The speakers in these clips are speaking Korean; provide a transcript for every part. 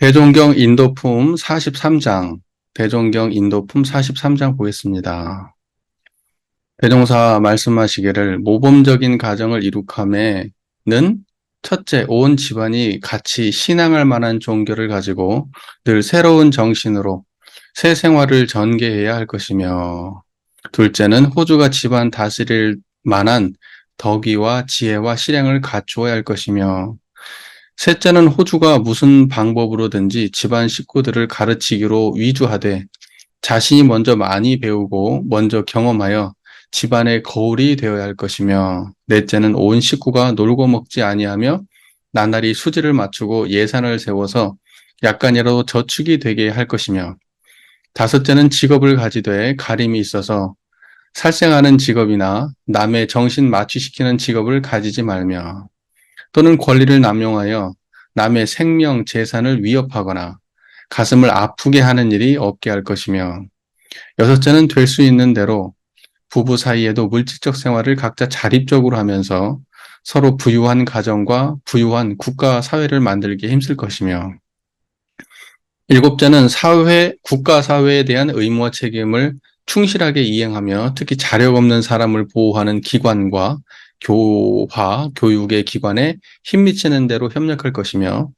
대종경 인도품 43장, 대종경 인도품 43장 보겠습니다. 대종사 말씀하시기를 모범적인 가정을 이룩함에는 첫째, 온 집안이 같이 신앙할 만한 종교를 가지고 늘 새로운 정신으로 새 생활을 전개해야 할 것이며, 둘째는 호주가 집안 다스릴 만한 덕의와 지혜와 실행을 갖추어야 할 것이며, 셋째는 호주가 무슨 방법으로든지 집안 식구들을 가르치기로 위주하되 자신이 먼저 많이 배우고 먼저 경험하여 집안의 거울이 되어야 할 것이며, 넷째는 온 식구가 놀고 먹지 아니하며 나날이 수지를 맞추고 예산을 세워서 약간이라도 저축이 되게 할 것이며, 다섯째는 직업을 가지되 가림이 있어서 살생하는 직업이나 남의 정신 마취시키는 직업을 가지지 말며, 또는 권리를 남용하여 남의 생명, 재산을 위협하거나 가슴을 아프게 하는 일이 없게 할 것이며, 여섯째는 될 수 있는 대로 부부 사이에도 물질적 생활을 각자 자립적으로 하면서 서로 부유한 가정과 부유한 국가, 사회를 만들기에 힘쓸 것이며, 일곱째는 사회, 국가, 사회에 대한 의무와 책임을 충실하게 이행하며 특히 자력 없는 사람을 보호하는 기관과 교육의 기관에 힘미치는 대로 협력할 것이며,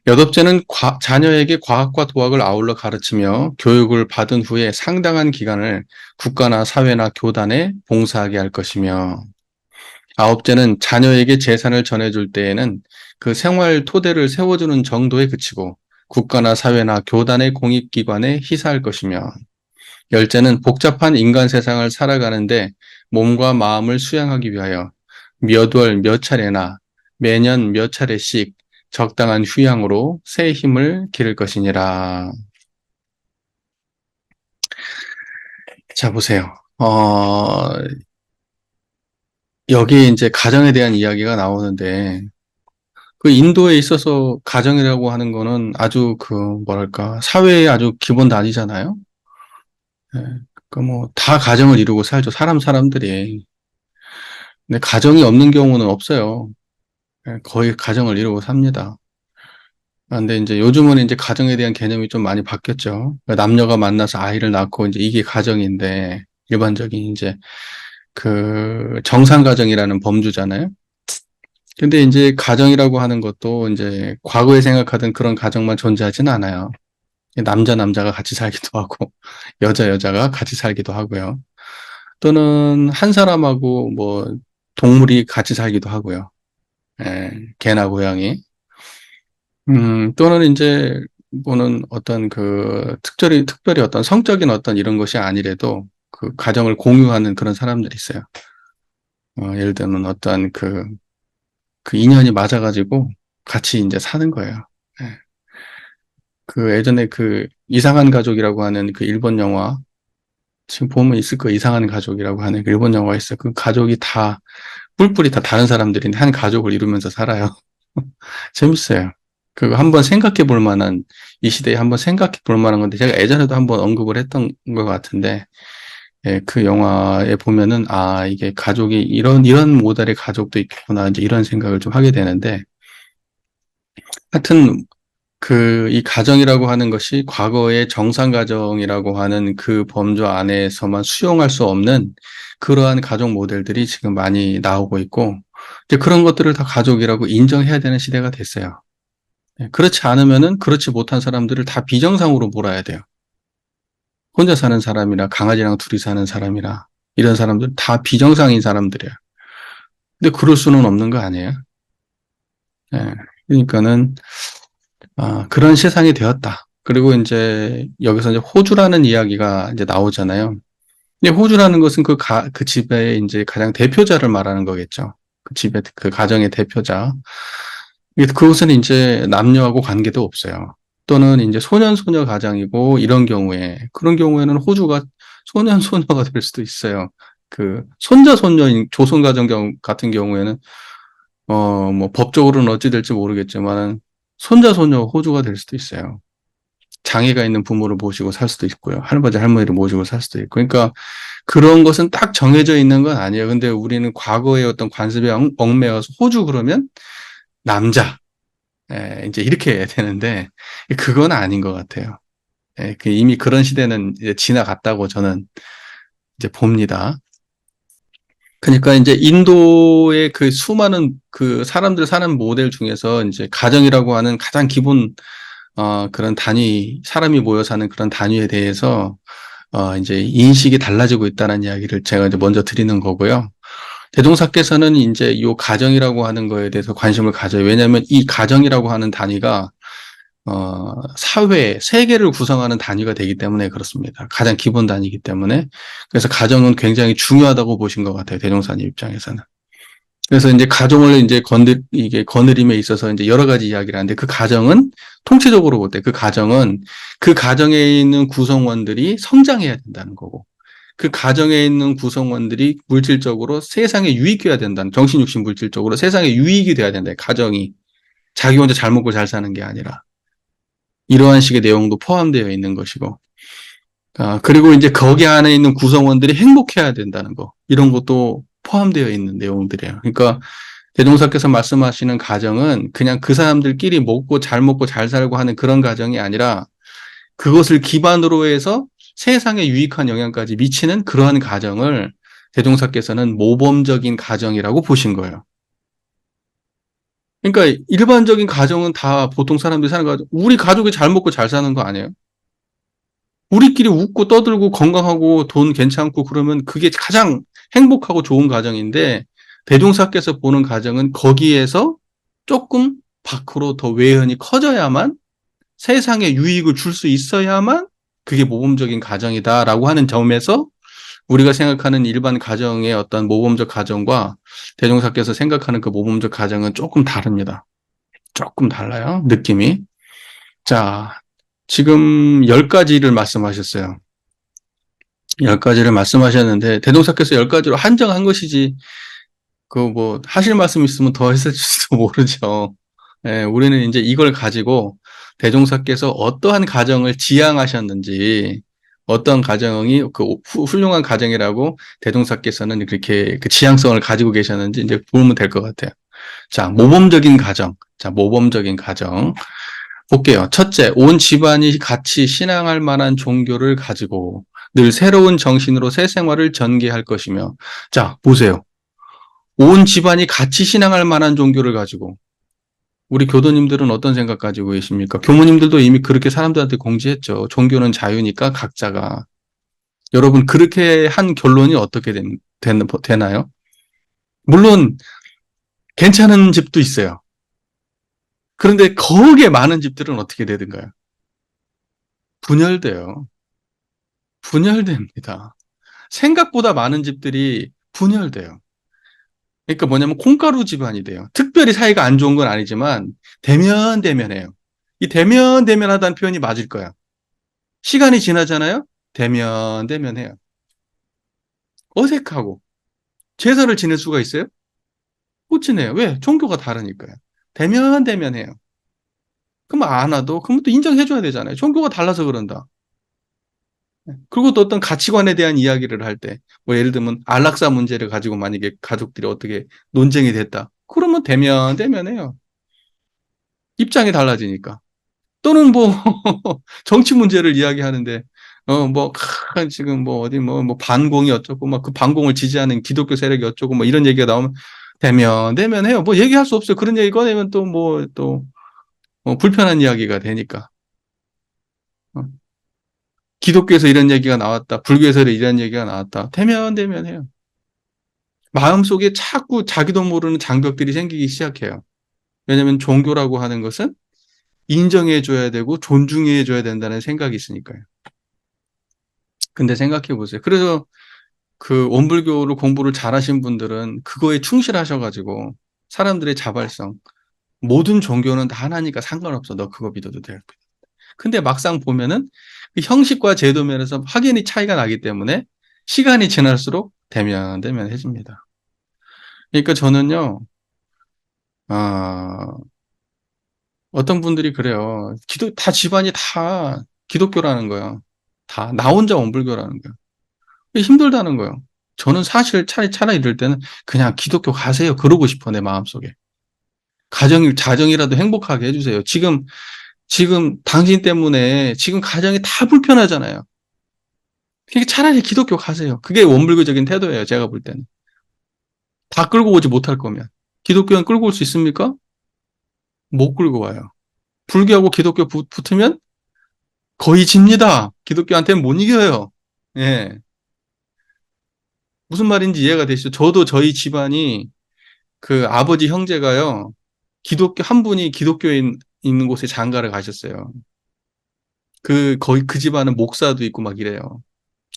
여덟째는 자녀에게 과학과 도학을 아울러 가르치며 교육을 받은 후에 상당한 기간을 국가나 사회나 교단에 봉사하게 할 것이며, 아홉째는 자녀에게 재산을 전해줄 때에는 그 생활 토대를 세워주는 정도에 그치고 국가나 사회나 교단의 공익기관에 희사할 것이며, 열째는 복잡한 인간 세상을 살아가는데 몸과 마음을 수양하기 위하여 몇 월 몇 차례나 매년 몇 차례씩 적당한 휴양으로 새 힘을 기를 것이니라. 자, 보세요. 여기 이제 가정에 대한 이야기가 나오는데, 그 인도에 있어서 가정이라고 하는 거는 아주 뭐랄까, 사회의 아주 기본 단위잖아요. 예, 다 가정을 이루고 살죠. 사람들이. 근데 가정이 없는 경우는 없어요. 예, 거의 가정을 이루고 삽니다. 근데 이제 요즘은 이제 가정에 대한 개념이 좀 많이 바뀌었죠. 그러니까 남녀가 만나서 아이를 낳고 이제 이게 가정인데, 일반적인 이제 정상 가정이라는 범주잖아요. 근데 이제 가정이라고 하는 것도 이제 과거에 생각하던 그런 가정만 존재하지는 않아요. 남자가 같이 살기도 하고, 여자가 같이 살기도 하고요. 또는 한 사람하고 동물이 같이 살기도 하고요. 예, 개나 고양이. 또는 이제 어떤 특별히 어떤 성적인 어떤 이런 것이 아니래도 그 가정을 공유하는 그런 사람들이 있어요. 예를 들면 어떤 그 인연이 맞아가지고 같이 이제 사는 거예요. 예. 예전에 이상한 가족이라고 하는 그 일본 영화, 지금 보면 있을 거예요. 이상한 가족이라고 하는 그 일본 영화가 있어요. 그 가족이 뿔뿔이 다 다른 사람들인데 한 가족을 이루면서 살아요. 재밌어요. 그거 한번 생각해 볼 만한, 이 시대에 한번 생각해 볼 만한 건데, 제가 예전에도 한번 언급을 했던 것 같은데, 예, 그 영화에 보면은, 이게 가족이 이런 모델의 가족도 있구나, 이제 이런 생각을 좀 하게 되는데, 하여튼, 이 가정이라고 하는 것이 과거의 정상가정이라고 하는 그 범주 안에서만 수용할 수 없는 그러한 가족 모델들이 지금 많이 나오고 있고, 이제 그런 것들을 다 가족이라고 인정해야 되는 시대가 됐어요. 그렇지 않으면은 그렇지 못한 사람들을 다 비정상으로 몰아야 돼요. 혼자 사는 사람이나 강아지랑 둘이 사는 사람이나 이런 사람들 다 비정상인 사람들이에요. 근데 그럴 수는 없는 거 아니에요? 예. 그러니까는 그런 세상이 되었다. 그리고 이제 여기서 이제 호주라는 이야기가 이제 나오잖아요. 근데 호주라는 것은 그 집의 이제 가장 대표자를 말하는 거겠죠. 그 집의 그 가정의 대표자. 그것은 이제 남녀하고 관계도 없어요. 또는 이제 소녀 가정이고 이런 그런 경우에는 호주가 소녀가 될 수도 있어요. 손녀인 조선 가정 같은 경우에는 법적으로는 어찌 될지 모르겠지만 손녀 호주가 될 수도 있어요. 장애가 있는 부모를 모시고 살 수도 있고요. 할아버지 할머니를 모시고 살 수도 있고. 그러니까 그런 것은 딱 정해져 있는 건 아니에요. 근데 우리는 과거의 어떤 관습에 얽매여서 호주 그러면 남자, 이제 이렇게 해야 되는데, 그건 아닌 것 같아요. 이미 그런 시대는 이제 지나갔다고 저는 이제 봅니다. 그러니까 이제 인도의 그 수많은 그 사람들 사는 모델 중에서 이제 가정이라고 하는 가장 기본 그런 단위, 사람이 모여 사는 그런 단위에 대해서 이제 인식이 달라지고 있다는 이야기를 제가 이제 먼저 드리는 거고요. 대종사께서는 이제 이 가정이라고 하는 거에 대해서 관심을 가져요. 왜냐하면 이 가정이라고 하는 단위가 사회, 세계를 구성하는 단위가 되기 때문에 그렇습니다. 가장 기본 단위이기 때문에. 그래서 가정은 굉장히 중요하다고 보신 것 같아요. 대종사님 입장에서는. 그래서 이제 가정을 이제 이게 거느림에 있어서 이제 여러 가지 이야기를 하는데 그 가정은 통체적으로 볼 때 그 가정은 그 가정에 있는 구성원들이 성장해야 된다는 거고 그 가정에 있는 구성원들이 물질적으로 세상에 유익해야 된다는 정신육신 물질적으로 세상에 유익이 돼야 된다. 가정이 자기 혼자 잘 먹고 잘 사는 게 아니라 이러한 식의 내용도 포함되어 있는 것이고 그리고 이제 거기 안에 있는 구성원들이 행복해야 된다는 거 이런 것도 포함되어 있는 내용들이에요. 그러니까 대종사께서 말씀하시는 가정은 그냥 그 사람들끼리 먹고 잘 살고 하는 그런 가정이 아니라 그것을 기반으로 해서 세상에 유익한 영향까지 미치는 그러한 가정을 대종사께서는 모범적인 가정이라고 보신 거예요. 그러니까 일반적인 가정은 다 보통 사람들이 사는 가정, 우리 가족이 잘 먹고 잘 사는 거 아니에요? 우리끼리 웃고 떠들고 건강하고 돈 괜찮고 그러면 그게 가장 행복하고 좋은 가정인데 대종사께서 보는 가정은 거기에서 조금 밖으로 더 외연이 커져야만 세상에 유익을 줄 수 있어야만 그게 모범적인 가정이다라고 하는 점에서 우리가 생각하는 일반 가정의 어떤 모범적 가정과 대종사께서 생각하는 그 모범적 가정은 조금 다릅니다. 조금 달라요, 느낌이. 자, 지금 10가지를 말씀하셨어요. 10가지를 말씀하셨는데 대종사께서 10가지로 한정한 것이지 뭐 하실 말씀 있으면 더 했을지도 모르죠. 우리는 이제 이걸 가지고 대종사께서 어떠한 가정을 지향하셨는지 어떤 가정이 그 훌륭한 가정이라고 대종사께서는 그렇게 그 지향성을 가지고 계셨는지 이제 보면 될 것 같아요. 자, 모범적인 가정. 자, 모범적인 가정. 볼게요. 첫째, 온 집안이 같이 신앙할 만한 종교를 가지고 늘 새로운 정신으로 새 생활을 전개할 것이며, 자, 보세요. 온 집안이 같이 신앙할 만한 종교를 가지고, 우리 교도님들은 어떤 생각 가지고 계십니까? 교무님들도 이미 그렇게 사람들한테 공지했죠. 종교는 자유니까 각자가. 여러분, 그렇게 한 결론이 어떻게 되나요? 물론, 괜찮은 집도 있어요. 그런데 거기에 많은 집들은 어떻게 되든가요? 분열돼요. 분열됩니다. 생각보다 많은 집들이 분열돼요. 그러니까 뭐냐면 콩가루 집안이 돼요. 특별히 사이가 안 좋은 건 아니지만 대면대면해요. 이 대면대면하다는 표현이 맞을 거야. 시간이 지나잖아요. 대면대면해요. 어색하고 제사를 지낼 수가 있어요? 못 지내요. 왜? 종교가 다르니까요. 대면대면해요. 그럼 안 와도 그럼 또 인정해줘야 되잖아요. 종교가 달라서 그런다. 그리고 또 어떤 가치관에 대한 이야기를 할 때, 뭐 예를 들면 안락사 문제를 가지고 만약에 가족들이 어떻게 논쟁이 됐다. 그러면 대면대면해요. 입장이 달라지니까. 또는 뭐 정치 문제를 이야기하는데 뭐 지금 뭐 어디 뭐 반공이 어쩌고 막 그 반공을 지지하는 기독교 세력이 어쩌고 뭐 이런 얘기가 나오면 대면대면해요. 뭐 얘기할 수 없어요. 그런 얘기 꺼내면 또 불편한 이야기가 되니까. 어, 기독교에서 이런 얘기가 나왔다. 불교에서 이런 얘기가 나왔다. 대면대면해요. 마음속에 자꾸 자기도 모르는 장벽들이 생기기 시작해요. 왜냐하면 종교라고 하는 것은 인정해줘야 되고 존중해줘야 된다는 생각이 있으니까요. 근데 생각해 보세요. 그래서 그 원불교를 공부를 잘하신 분들은 그거에 충실하셔가지고 사람들의 자발성, 모든 종교는 다 하나니까 상관없어. 너 그거 믿어도 돼. 근데 막상 보면은 그 형식과 제도 면에서 확연히 차이가 나기 때문에 시간이 지날수록 대면대면해집니다. 그러니까 저는요, 아, 어떤 분들이 그래요. 다 집안이 다 기독교라는 거예요. 다, 나 혼자 원불교라는 거예요. 힘들다는 거예요. 저는 사실 차라리 이럴 때는 그냥 기독교 가세요. 그러고 싶어, 내 마음속에. 자정이라도 행복하게 해주세요. 지금 당신 때문에 지금 가정이 다 불편하잖아요. 그러니까 차라리 기독교 가세요. 그게 원불교적인 태도예요. 제가 볼 때는. 다 끌고 오지 못할 거면. 기독교는 끌고 올 수 있습니까? 못 끌고 와요. 불교하고 기독교 붙으면 거의 집니다. 기독교한테는 못 이겨요. 예. 무슨 말인지 이해가 되시죠? 저도 저희 집안이 그 아버지 형제가요. 한 분이 기독교에 있는 곳에 장가를 가셨어요. 거의 그 집안은 목사도 있고 막 이래요.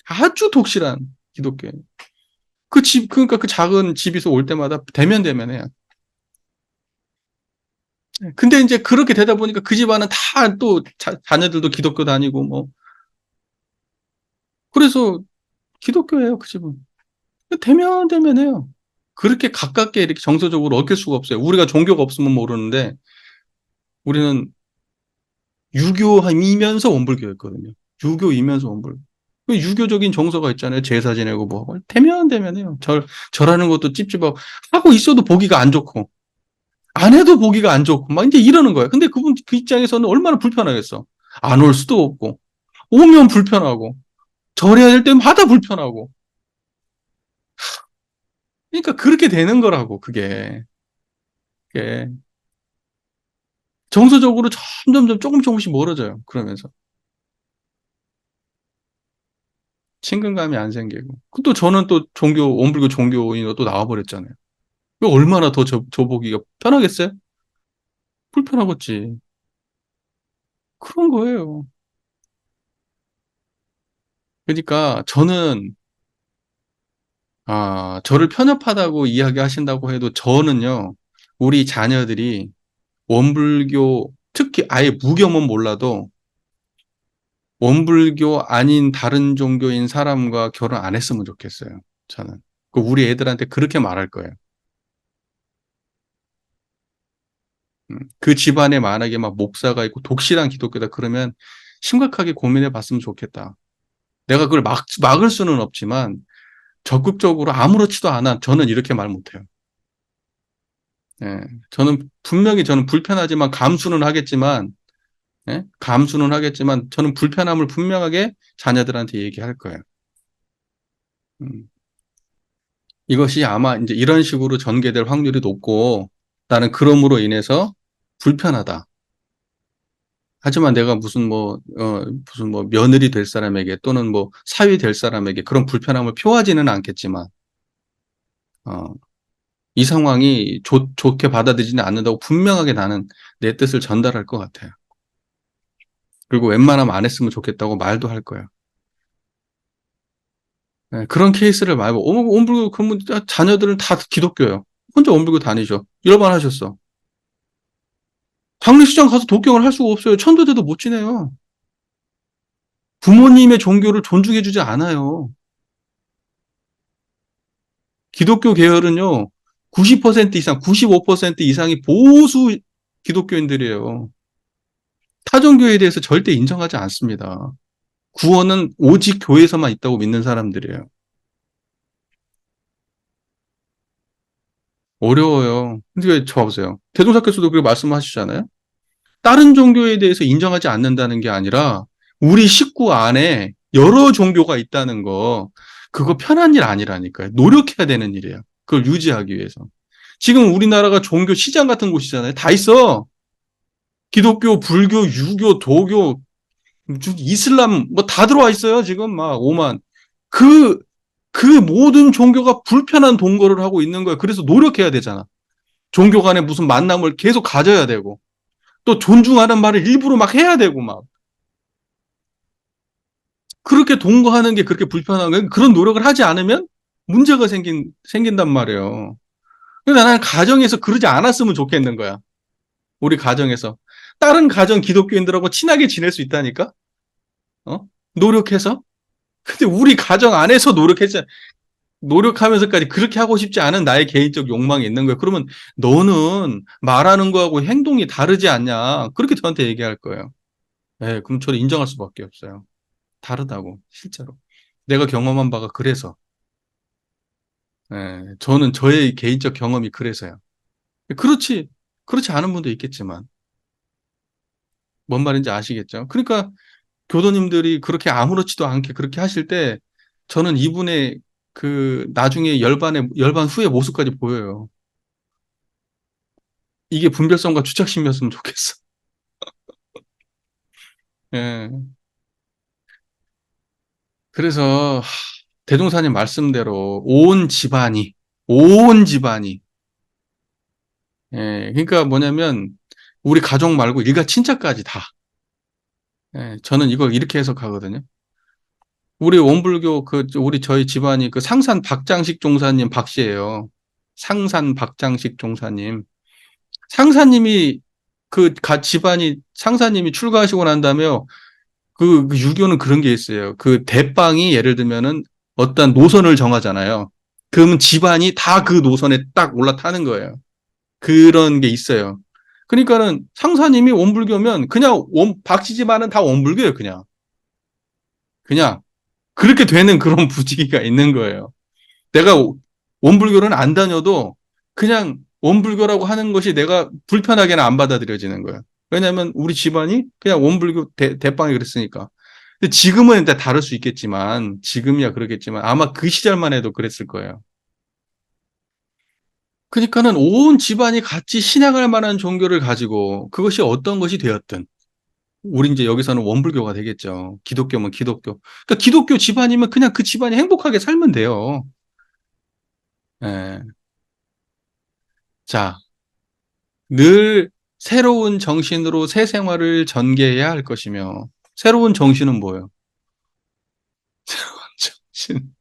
아주 독실한 기독교. 그러니까 그 작은 집에서 올 때마다 대면대면해요. 근데 이제 그렇게 되다 보니까 그 집안은 다 또 자녀들도 기독교 다니고 뭐. 그래서 기독교예요, 그 집은. 대면대면해요. 그렇게 가깝게 이렇게 정서적으로 얽힐 수가 없어요. 우리가 종교가 없으면 모르는데 우리는 유교이면서 원불교였거든요. 유교이면서 원불교. 그 유교적인 정서가 있잖아요. 제사 지내고 뭐 하고. 대면대면해요. 절하는 것도 찝찝하고 하고 있어도 보기가 안 좋고 안 해도 보기가 안 좋고 막 이제 이러는 거예요. 근데 그분 그 입장에서는 얼마나 불편하겠어. 안 올 수도 없고 오면 불편하고 절해야 될 때마다 불편하고 그러니까 그렇게 되는 거라고 그게 정서적으로 점점점 조금씩 멀어져요. 그러면서 친근감이 안 생기고 또 저는 또 원불교 종교인으로 또 나와버렸잖아요. 얼마나 더 저보기가 편하겠어요? 불편하겠지. 그런 거예요. 그러니까 저는 저를 편협하다고 이야기하신다고 해도 저는요, 우리 자녀들이 원불교, 특히 아예 무교면 몰라도 원불교 아닌 다른 종교인 사람과 결혼 안 했으면 좋겠어요. 저는. 우리 애들한테 그렇게 말할 거예요. 그 집안에 만약에 막 목사가 있고 독실한 기독교다 그러면 심각하게 고민해 봤으면 좋겠다. 내가 그걸 막을 수는 없지만 적극적으로 아무렇지도 않아. 저는 이렇게 말 못해요. 예, 분명히 저는 불편하지만 감수는 하겠지만 저는 불편함을 분명하게 자녀들한테 얘기할 거예요. 음, 이것이 아마 이제 이런 식으로 전개될 확률이 높고 나는 그럼으로 인해서 불편하다. 하지만 내가 무슨 뭐 며느리 될 사람에게 또는 뭐 사위 될 사람에게 그런 불편함을 표하지는 않겠지만, 어, 이 상황이 좋게 받아들이지는 않는다고 분명하게 나는 내 뜻을 전달할 것 같아요. 그리고 웬만하면 안 했으면 좋겠다고 말도 할 거예요. 네, 그런 케이스를 말고, 원불교, 그러면 자녀들은 다 기독교예요. 혼자 원불교 다니죠. 열반 하셨어. 장례식장 가서 독경을 할 수가 없어요. 천도제도 못 지내요. 부모님의 종교를 존중해주지 않아요. 기독교 계열은요, 90% 이상, 95% 이상이 보수 기독교인들이에요. 타종교에 대해서 절대 인정하지 않습니다. 구원은 오직 교회에서만 있다고 믿는 사람들이에요. 어려워요. 근데 저 보세요. 대종사께서도 그렇게 말씀하시잖아요. 다른 종교에 대해서 인정하지 않는다는 게 아니라 우리 식구 안에 여러 종교가 있다는 거, 그거 편한 일 아니라니까요. 노력해야 되는 일이에요. 그걸 유지하기 위해서. 지금 우리나라가 종교 시장 같은 곳이잖아요. 다 있어. 기독교, 불교, 유교, 도교, 이슬람 뭐 다 들어와 있어요. 지금 막 오만. 그, 그 모든 종교가 불편한 동거를 하고 있는 거예요. 그래서 노력해야 되잖아. 종교 간에 무슨 만남을 계속 가져야 되고. 또 존중하는 말을 일부러 막 해야 되고 막. 그렇게 동거하는 게 그렇게 불편한 거예요. 그런 노력을 하지 않으면 문제가 생긴단 말이에요. 근데 나는 가정에서 그러지 않았으면 좋겠는 거야. 우리 가정에서. 다른 가정 기독교인들하고 친하게 지낼 수 있다니까? 어? 노력해서? 근데 우리 가정 안에서 노력하면서까지 그렇게 하고 싶지 않은 나의 개인적 욕망이 있는 거야. 그러면 너는 말하는 거하고 행동이 다르지 않냐? 그렇게 저한테 얘기할 거예요. 네, 그럼 저를 인정할 수밖에 없어요. 다르다고, 실제로. 내가 경험한 바가 그래서. 예, 저는 저의 개인적 경험이 그래서요. 그렇지. 그렇지 않은 분도 있겠지만 뭔 말인지 아시겠죠? 그러니까 교도님들이 그렇게 아무렇지도 않게 그렇게 하실 때 저는 이분의 그 나중에 열반 후의 모습까지 보여요. 이게 분별성과 주착심이었으면 좋겠어. 예. 그래서 대종사님 말씀대로 온 집안이 예, 그러니까 뭐냐면 우리 가족 말고 일가 친척까지 다. 예, 저는 이걸 이렇게 해석하거든요. 우리 원불교 우리 저희 집안이 그 상산 박장식 종사님 박씨예요. 상산 박장식 종사님. 상사님이 집안이 상사님이 출가하시고 난 다음에 그 유교는 그런 게 있어요. 그 대빵이 예를 들면은 어떤 노선을 정하잖아요. 그러면 집안이 다 그 노선에 딱 올라타는 거예요. 그런 게 있어요. 그러니까는 상사님이 원불교면 그냥 박씨 집안은 다 원불교예요. 그냥 그렇게 되는 그런 부지기가 있는 거예요. 내가 원불교는 안 다녀도 그냥 원불교라고 하는 것이 내가 불편하게는 안 받아들여지는 거예요. 왜냐하면 우리 집안이 그냥 원불교 대빵이 그랬으니까. 근데 지금은 일단 다를 수 있겠지만, 지금이야 그러겠지만, 아마 그 시절만 해도 그랬을 거예요. 그러니까는 온 집안이 같이 신앙할 만한 종교를 가지고 그것이 어떤 것이 되었든, 우리 이제 여기서는 원불교가 되겠죠. 기독교면 기독교. 그러니까 기독교 집안이면 그냥 그 집안이 행복하게 살면 돼요. 예. 자, 늘 새로운 정신으로 새 생활을 전개해야 할 것이며, 새로운 정신은 뭐예요? 정신.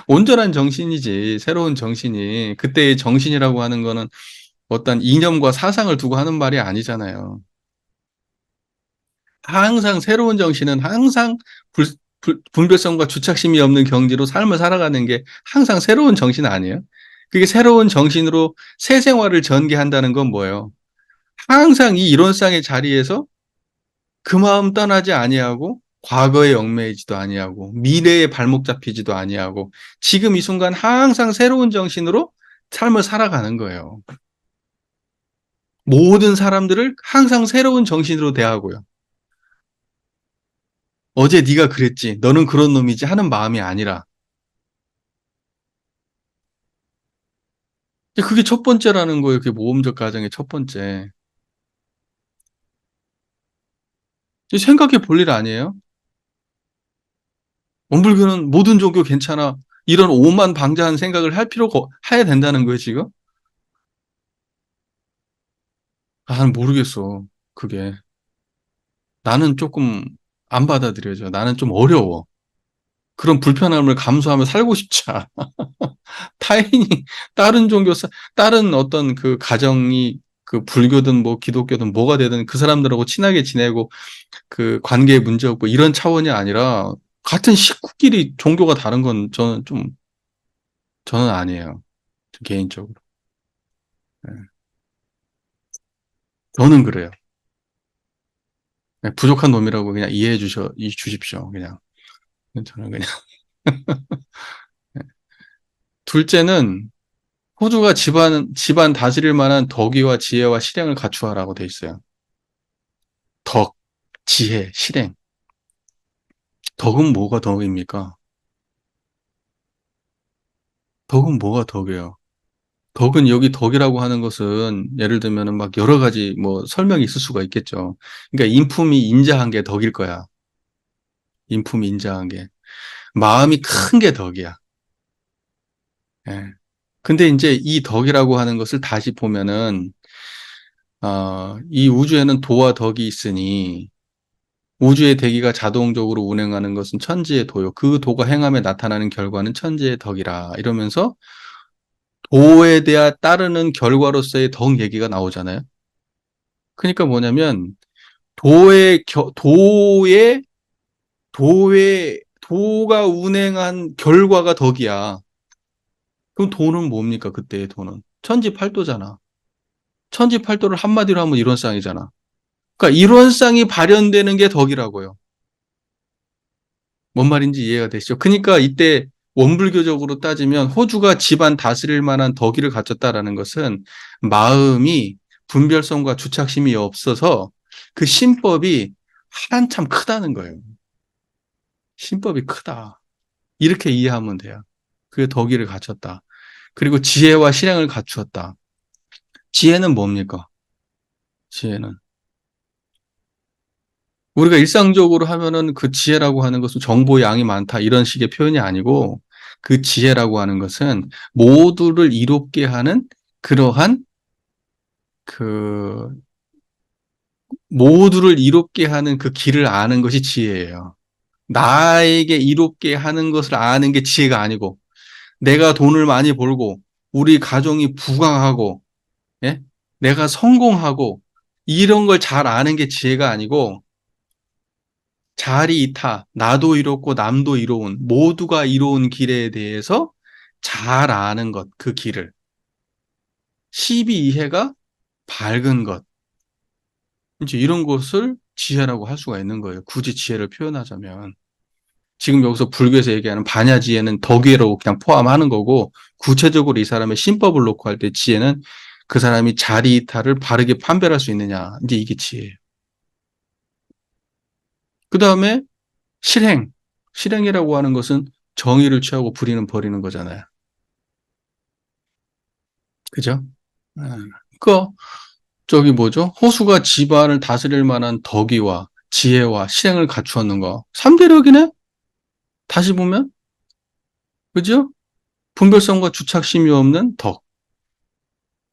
온전한 정신이지, 새로운 정신이. 그때의 정신이라고 하는 거는 어떤 이념과 사상을 두고 하는 말이 아니잖아요. 항상 새로운 정신은 항상 분별성과 주착심이 없는 경지로 삶을 살아가는 게 항상 새로운 정신 아니에요? 그게 새로운 정신으로 새 생활을 전개한다는 건 뭐예요? 항상 이 이론상의 자리에서 그 마음 떠나지 아니하고 과거에 얽매이지도 아니하고 미래에 발목 잡히지도 아니하고 지금 이 순간 항상 새로운 정신으로 삶을 살아가는 거예요. 모든 사람들을 항상 새로운 정신으로 대하고요. 어제 네가 그랬지, 너는 그런 놈이지 하는 마음이 아니라 그게 첫 번째라는 거예요. 그게 모험적 가정의 첫 번째. 생각해 볼 일 아니에요? 원불교는 모든 종교 괜찮아. 이런 오만방자한 생각을 할 필요가 해야 된다는 거예요, 지금? 아, 난 모르겠어. 그게. 나는 조금 안 받아들여져. 나는 좀 어려워. 그런 불편함을 감수하며 살고 싶지 않아. 타인이, 다른 종교, 다른 어떤 그 가정이 그 불교든 뭐 기독교든 뭐가 되든 그 사람들하고 친하게 지내고 그 관계에 문제 없고 이런 차원이 아니라 같은 식구끼리 종교가 다른 건 저는 아니에요. 개인적으로. 네. 저는 그래요. 그냥 부족한 놈이라고 그냥 주십시오. 그냥. 저는 그냥. 둘째는 호주가 집안 다스릴 만한 덕위와 지혜와 실행을 갖추어라고 돼 있어요. 덕, 지혜, 실행. 덕은 뭐가 덕입니까? 덕은 뭐가 덕이에요? 덕은 여기 덕이라고 하는 것은 예를 들면은 막 여러 가지 뭐 설명이 있을 수가 있겠죠. 그러니까 인품이 인자한 게 덕일 거야. 인품이 인자한 게. 마음이 큰 게 덕이야. 예. 근데 이제 이 덕이라고 하는 것을 다시 보면은, 이 우주에는 도와 덕이 있으니 우주의 대기가 자동적으로 운행하는 것은 천지의 도요. 그 도가 행함에 나타나는 결과는 천지의 덕이라. 이러면서 도에 대한 따르는 결과로서의 덕 얘기가 나오잖아요. 그러니까 뭐냐면 도의 도가 운행한 결과가 덕이야. 그럼 도는 뭡니까? 그때의 도는 천지팔도잖아. 천지팔도를 한마디로 하면 이론상이잖아. 그러니까 이론상이 발현되는 게 덕이라고요. 뭔 말인지 이해가 되시죠? 그러니까 이때 원불교적으로 따지면 호주가 집안 다스릴 만한 덕의를 갖췄다라는 것은 마음이 분별성과 주착심이 없어서 그 신법이 한참 크다는 거예요. 신법이 크다. 이렇게 이해하면 돼요. 그게 덕의를 갖췄다. 그리고 지혜와 실행을 갖추었다. 지혜는 뭡니까? 지혜는 우리가 일상적으로 하면은 그 지혜라고 하는 것은 정보의 양이 많다 이런 식의 표현이 아니고 그 지혜라고 하는 것은 모두를 이롭게 하는 그러한 그 모두를 이롭게 하는 그 길을 아는 것이 지혜예요. 나에게 이롭게 하는 것을 아는 게 지혜가 아니고 내가 돈을 많이 벌고 우리 가정이 부강하고 예? 내가 성공하고 이런 걸 잘 아는 게 지혜가 아니고 자리 이타, 나도 이롭고 남도 이로운, 모두가 이로운 길에 대해서 잘 아는 것, 그 길을. 십이 이해가 밝은 것. 이제 이런 것을 지혜라고 할 수가 있는 거예요. 굳이 지혜를 표현하자면. 지금 여기서 불교에서 얘기하는 반야지혜는 덕외로 그냥 포함하는 거고, 구체적으로 이 사람의 신법을 놓고 할 때 지혜는 그 사람이 자리 이타를 바르게 판별할 수 있느냐. 이제 이게 지혜예요. 그 다음에 실행. 실행이라고 하는 것은 정의를 취하고 불의는 버리는 거잖아요. 그죠? 그, 저기 뭐죠? 호수가 집안을 다스릴 만한 덕의와 지혜와 실행을 갖추었는 거. 3대력이네? 다시 보면? 그죠? 분별성과 주착심이 없는 덕.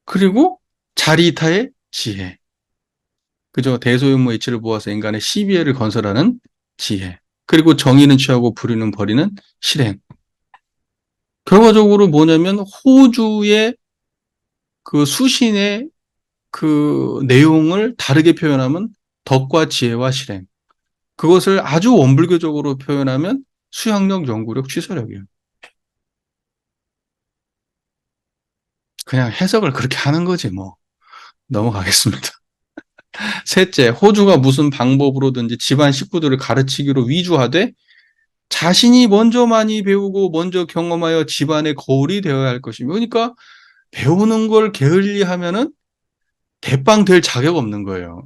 그리고 자리이타의 지혜. 그죠? 대소윤무 이치를 보아서 인간의 시비애를 건설하는 지혜. 그리고 정의는 취하고 불의는 버리는 실행. 결과적으로 뭐냐면 호주의 그 수신의 그 내용을 다르게 표현하면 덕과 지혜와 실행. 그것을 아주 원불교적으로 표현하면 수학력, 연구력, 취소력이에요. 그냥 해석을 그렇게 하는 거지 뭐. 넘어가겠습니다. 셋째, 호주가 무슨 방법으로든지 집안 식구들을 가르치기로 위주하되 자신이 먼저 많이 배우고 먼저 경험하여 집안의 거울이 되어야 할 것이며 그러니까 배우는 걸 게을리하면은 대빵 될 자격 없는 거예요.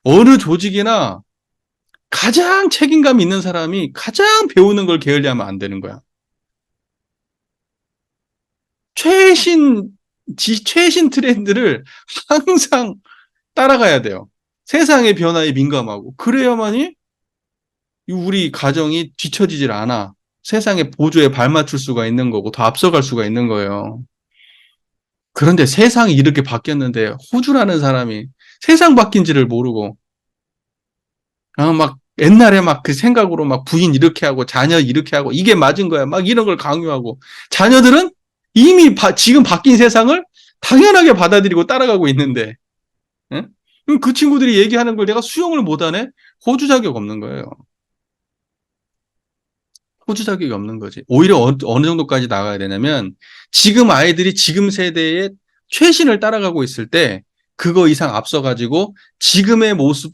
어느 조직이나 가장 책임감 있는 사람이 가장 배우는 걸 게을리하면 안 되는 거야. 최신 최신 트렌드를 항상 따라가야 돼요. 세상의 변화에 민감하고 그래야만이 우리 가정이 뒤처지질 않아. 세상의 보조에 발맞출 수가 있는 거고 더 앞서갈 수가 있는 거예요. 그런데 세상이 이렇게 바뀌었는데 호주라는 사람이 세상 바뀐지를 모르고 막 옛날에 막 그 생각으로 막 부인 이렇게 하고 자녀 이렇게 하고 이게 맞은 거야. 막 이런 걸 강요하고 자녀들은 이미 지금 바뀐 세상을 당연하게 받아들이고 따라가고 있는데 응? 그 친구들이 얘기하는 걸 내가 수용을 못하네? 호주 자격 없는 거예요. 호주 자격이 없는 거지. 오히려 어느 정도까지 나가야 되냐면 지금 아이들이 지금 세대의 최신을 따라가고 있을 때 그거 이상 앞서가지고 지금의 모습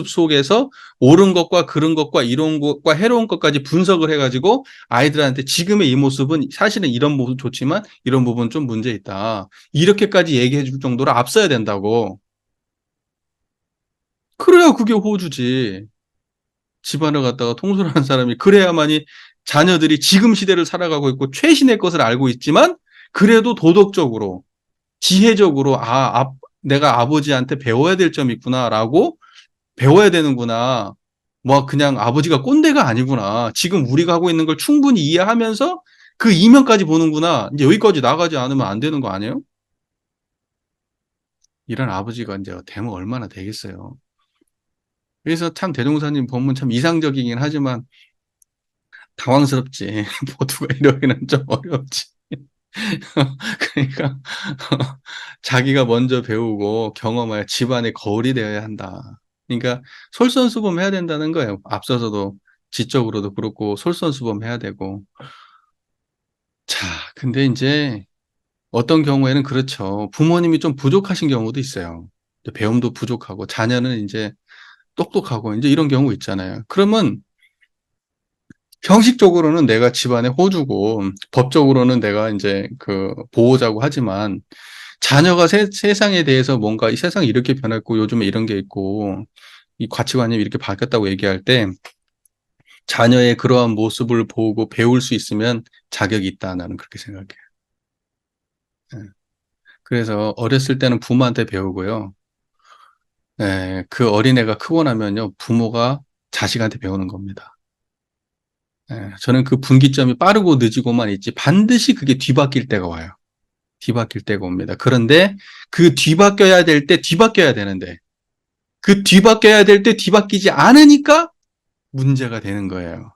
속에서 옳은 것과 그른 것과 이로운 것과 해로운 것까지 분석을 해가지고 아이들한테 지금의 이 모습은 사실은 이런 부분 좋지만 이런 부분 좀 문제 있다. 이렇게까지 얘기해 줄 정도로 앞서야 된다고. 그래야 그게 호주지. 집안을 갖다가 통솔하는 사람이 그래야만이 자녀들이 지금 시대를 살아가고 있고 최신의 것을 알고 있지만 그래도 도덕적으로 지혜적으로 내가 아버지한테 배워야 될 점이 있구나라고 배워야 되는구나. 뭐 그냥 아버지가 꼰대가 아니구나. 지금 우리가 하고 있는 걸 충분히 이해하면서 그 이면까지 보는구나. 이제 여기까지 나가지 않으면 안 되는 거 아니에요? 이런 아버지가 이제 되면 얼마나 되겠어요. 그래서 참 대종사님 법문 참 이상적이긴 하지만 당황스럽지. 모두가 이러기는 좀 어렵지. 그러니까 자기가 먼저 배우고 경험하여 집안의 거울이 되어야 한다. 그러니까 솔선수범해야 된다는 거예요. 앞서서도 지적으로도 그렇고 솔선수범해야 되고. 자, 근데 이제 어떤 경우에는 그렇죠. 부모님이 좀 부족하신 경우도 있어요. 배움도 부족하고 자녀는 이제 똑똑하고 이제 이런 경우 있잖아요. 그러면 형식적으로는 내가 집안의 호주고, 법적으로는 내가 이제 그 보호자고 하지만, 자녀가 세상에 대해서 뭔가 이 세상이 이렇게 변했고, 요즘에 이런 게 있고, 이 가치관이 이렇게 바뀌었다고 얘기할 때, 자녀의 그러한 모습을 보고 배울 수 있으면 자격이 있다. 나는 그렇게 생각해요. 예. 그래서 어렸을 때는 부모한테 배우고요. 예, 그 어린애가 크고 나면요, 부모가 자식한테 배우는 겁니다. 예, 저는 그 분기점이 빠르고 늦이고만 있지 반드시 그게 뒤바뀔 때가 와요. 뒤바뀔 때가 옵니다. 그런데 그 뒤바뀌어야 될 때 뒤바뀌어야 되는데 그 뒤바뀌어야 될 때 뒤바뀌지 않으니까 문제가 되는 거예요.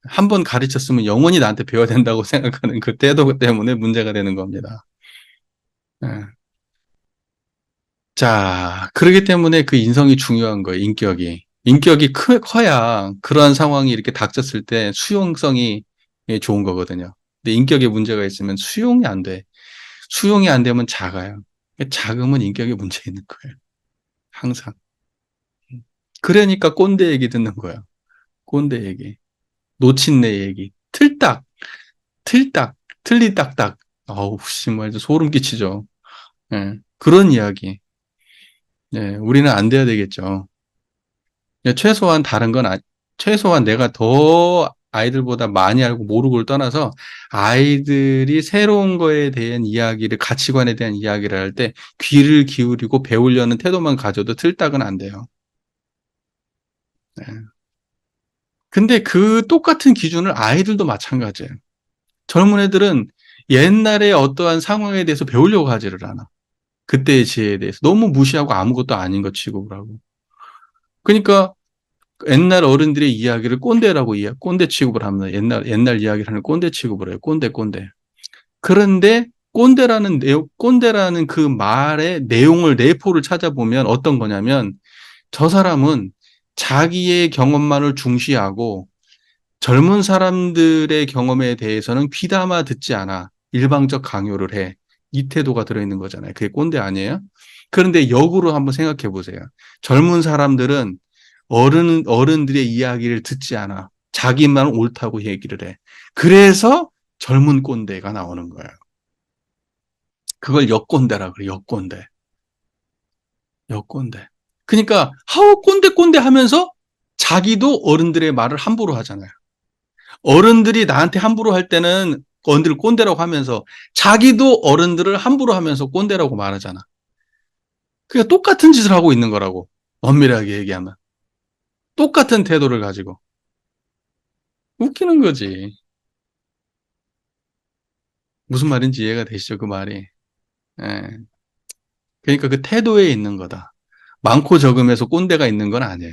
한 번 가르쳤으면 영원히 나한테 배워야 된다고 생각하는 그 태도 때문에 문제가 되는 겁니다. 예. 자, 그렇기 때문에 그 인성이 중요한 거예요, 인격이. 인격이 커야 그러한 상황이 이렇게 닥쳤을 때 수용성이 좋은 거거든요. 근데 인격에 문제가 있으면 수용이 안 돼. 수용이 안 되면 작아요. 작으면 인격에 문제 있는 거예요. 항상. 그러니까 꼰대 얘기 듣는 거야. 꼰대 얘기. 노친내 얘기. 틀딱, 틀딱, 틀리딱딱. 어우, 씨, 뭐, 소름 끼치죠. 예, 그런 이야기. 예, 우리는 안 돼야 되겠죠. 예, 최소한 다른 건, 최소한 내가 더 아이들보다 많이 알고 모르고를 떠나서 아이들이 새로운 거에 대한 이야기를, 가치관에 대한 이야기를 할 때 귀를 기울이고 배우려는 태도만 가져도 틀딱은 안 돼요. 예. 근데 그 똑같은 기준을 아이들도 마찬가지예요. 젊은 애들은 옛날에 어떠한 상황에 대해서 배우려고 하지를 않아. 그때의 지혜에 대해서. 너무 무시하고 아무것도 아닌 것 취급을 하고. 그러니까 옛날 어른들의 이야기를 꼰대라고 꼰대 취급을 합니다. 옛날 이야기를 하는 꼰대 취급을 해요. 꼰대, 꼰대. 그런데 꼰대라는 그 말의 내용을, 내포를 찾아보면 어떤 거냐면 저 사람은 자기의 경험만을 중시하고 젊은 사람들의 경험에 대해서는 귀담아 듣지 않아. 일방적 강요를 해. 이 태도가 들어있는 거잖아요. 그게 꼰대 아니에요? 그런데 역으로 한번 생각해 보세요. 젊은 사람들은 어른들의 이야기를 듣지 않아. 자기만 옳다고 얘기를 해. 그래서 젊은 꼰대가 나오는 거예요. 그걸 역꼰대라 그래, 역꼰대. 역꼰대. 그러니까, 하우 꼰대 꼰대 하면서 자기도 어른들의 말을 함부로 하잖아요. 어른들이 나한테 함부로 할 때는 어른들 꼰대라고 하면서 자기도 어른들을 함부로 하면서 꼰대라고 말하잖아. 그러니까 똑같은 짓을 하고 있는 거라고. 엄밀하게 얘기하면. 똑같은 태도를 가지고. 웃기는 거지. 무슨 말인지 이해가 되시죠, 그 말이. 예. 그러니까 그 태도에 있는 거다. 많고 적음에서 꼰대가 있는 건 아니에요.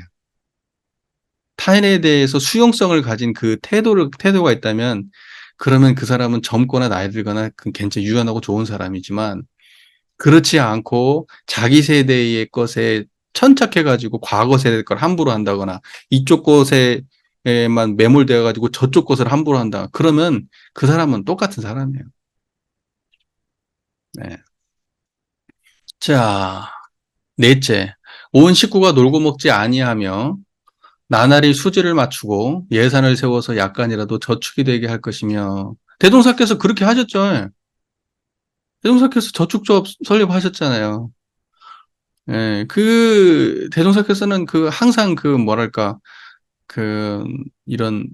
타인에 대해서 수용성을 가진 그 태도가 있다면, 그러면 그 사람은 젊거나 나이 들거나 굉장히 유연하고 좋은 사람이지만, 그렇지 않고 자기 세대의 것에 천착해가지고 과거 세대 걸 함부로 한다거나, 이쪽 것에만 매몰되어가지고 저쪽 것을 함부로 한다. 그러면 그 사람은 똑같은 사람이에요. 네. 자, 넷째. 온 식구가 놀고 먹지 아니하며 나날이 수지를 맞추고 예산을 세워서 약간이라도 저축이 되게 할 것이며 대동사께서 그렇게 하셨죠. 대동사께서 저축조합 설립하셨잖아요. 예, 그 대동사께서는 그 항상 그 뭐랄까 그 이런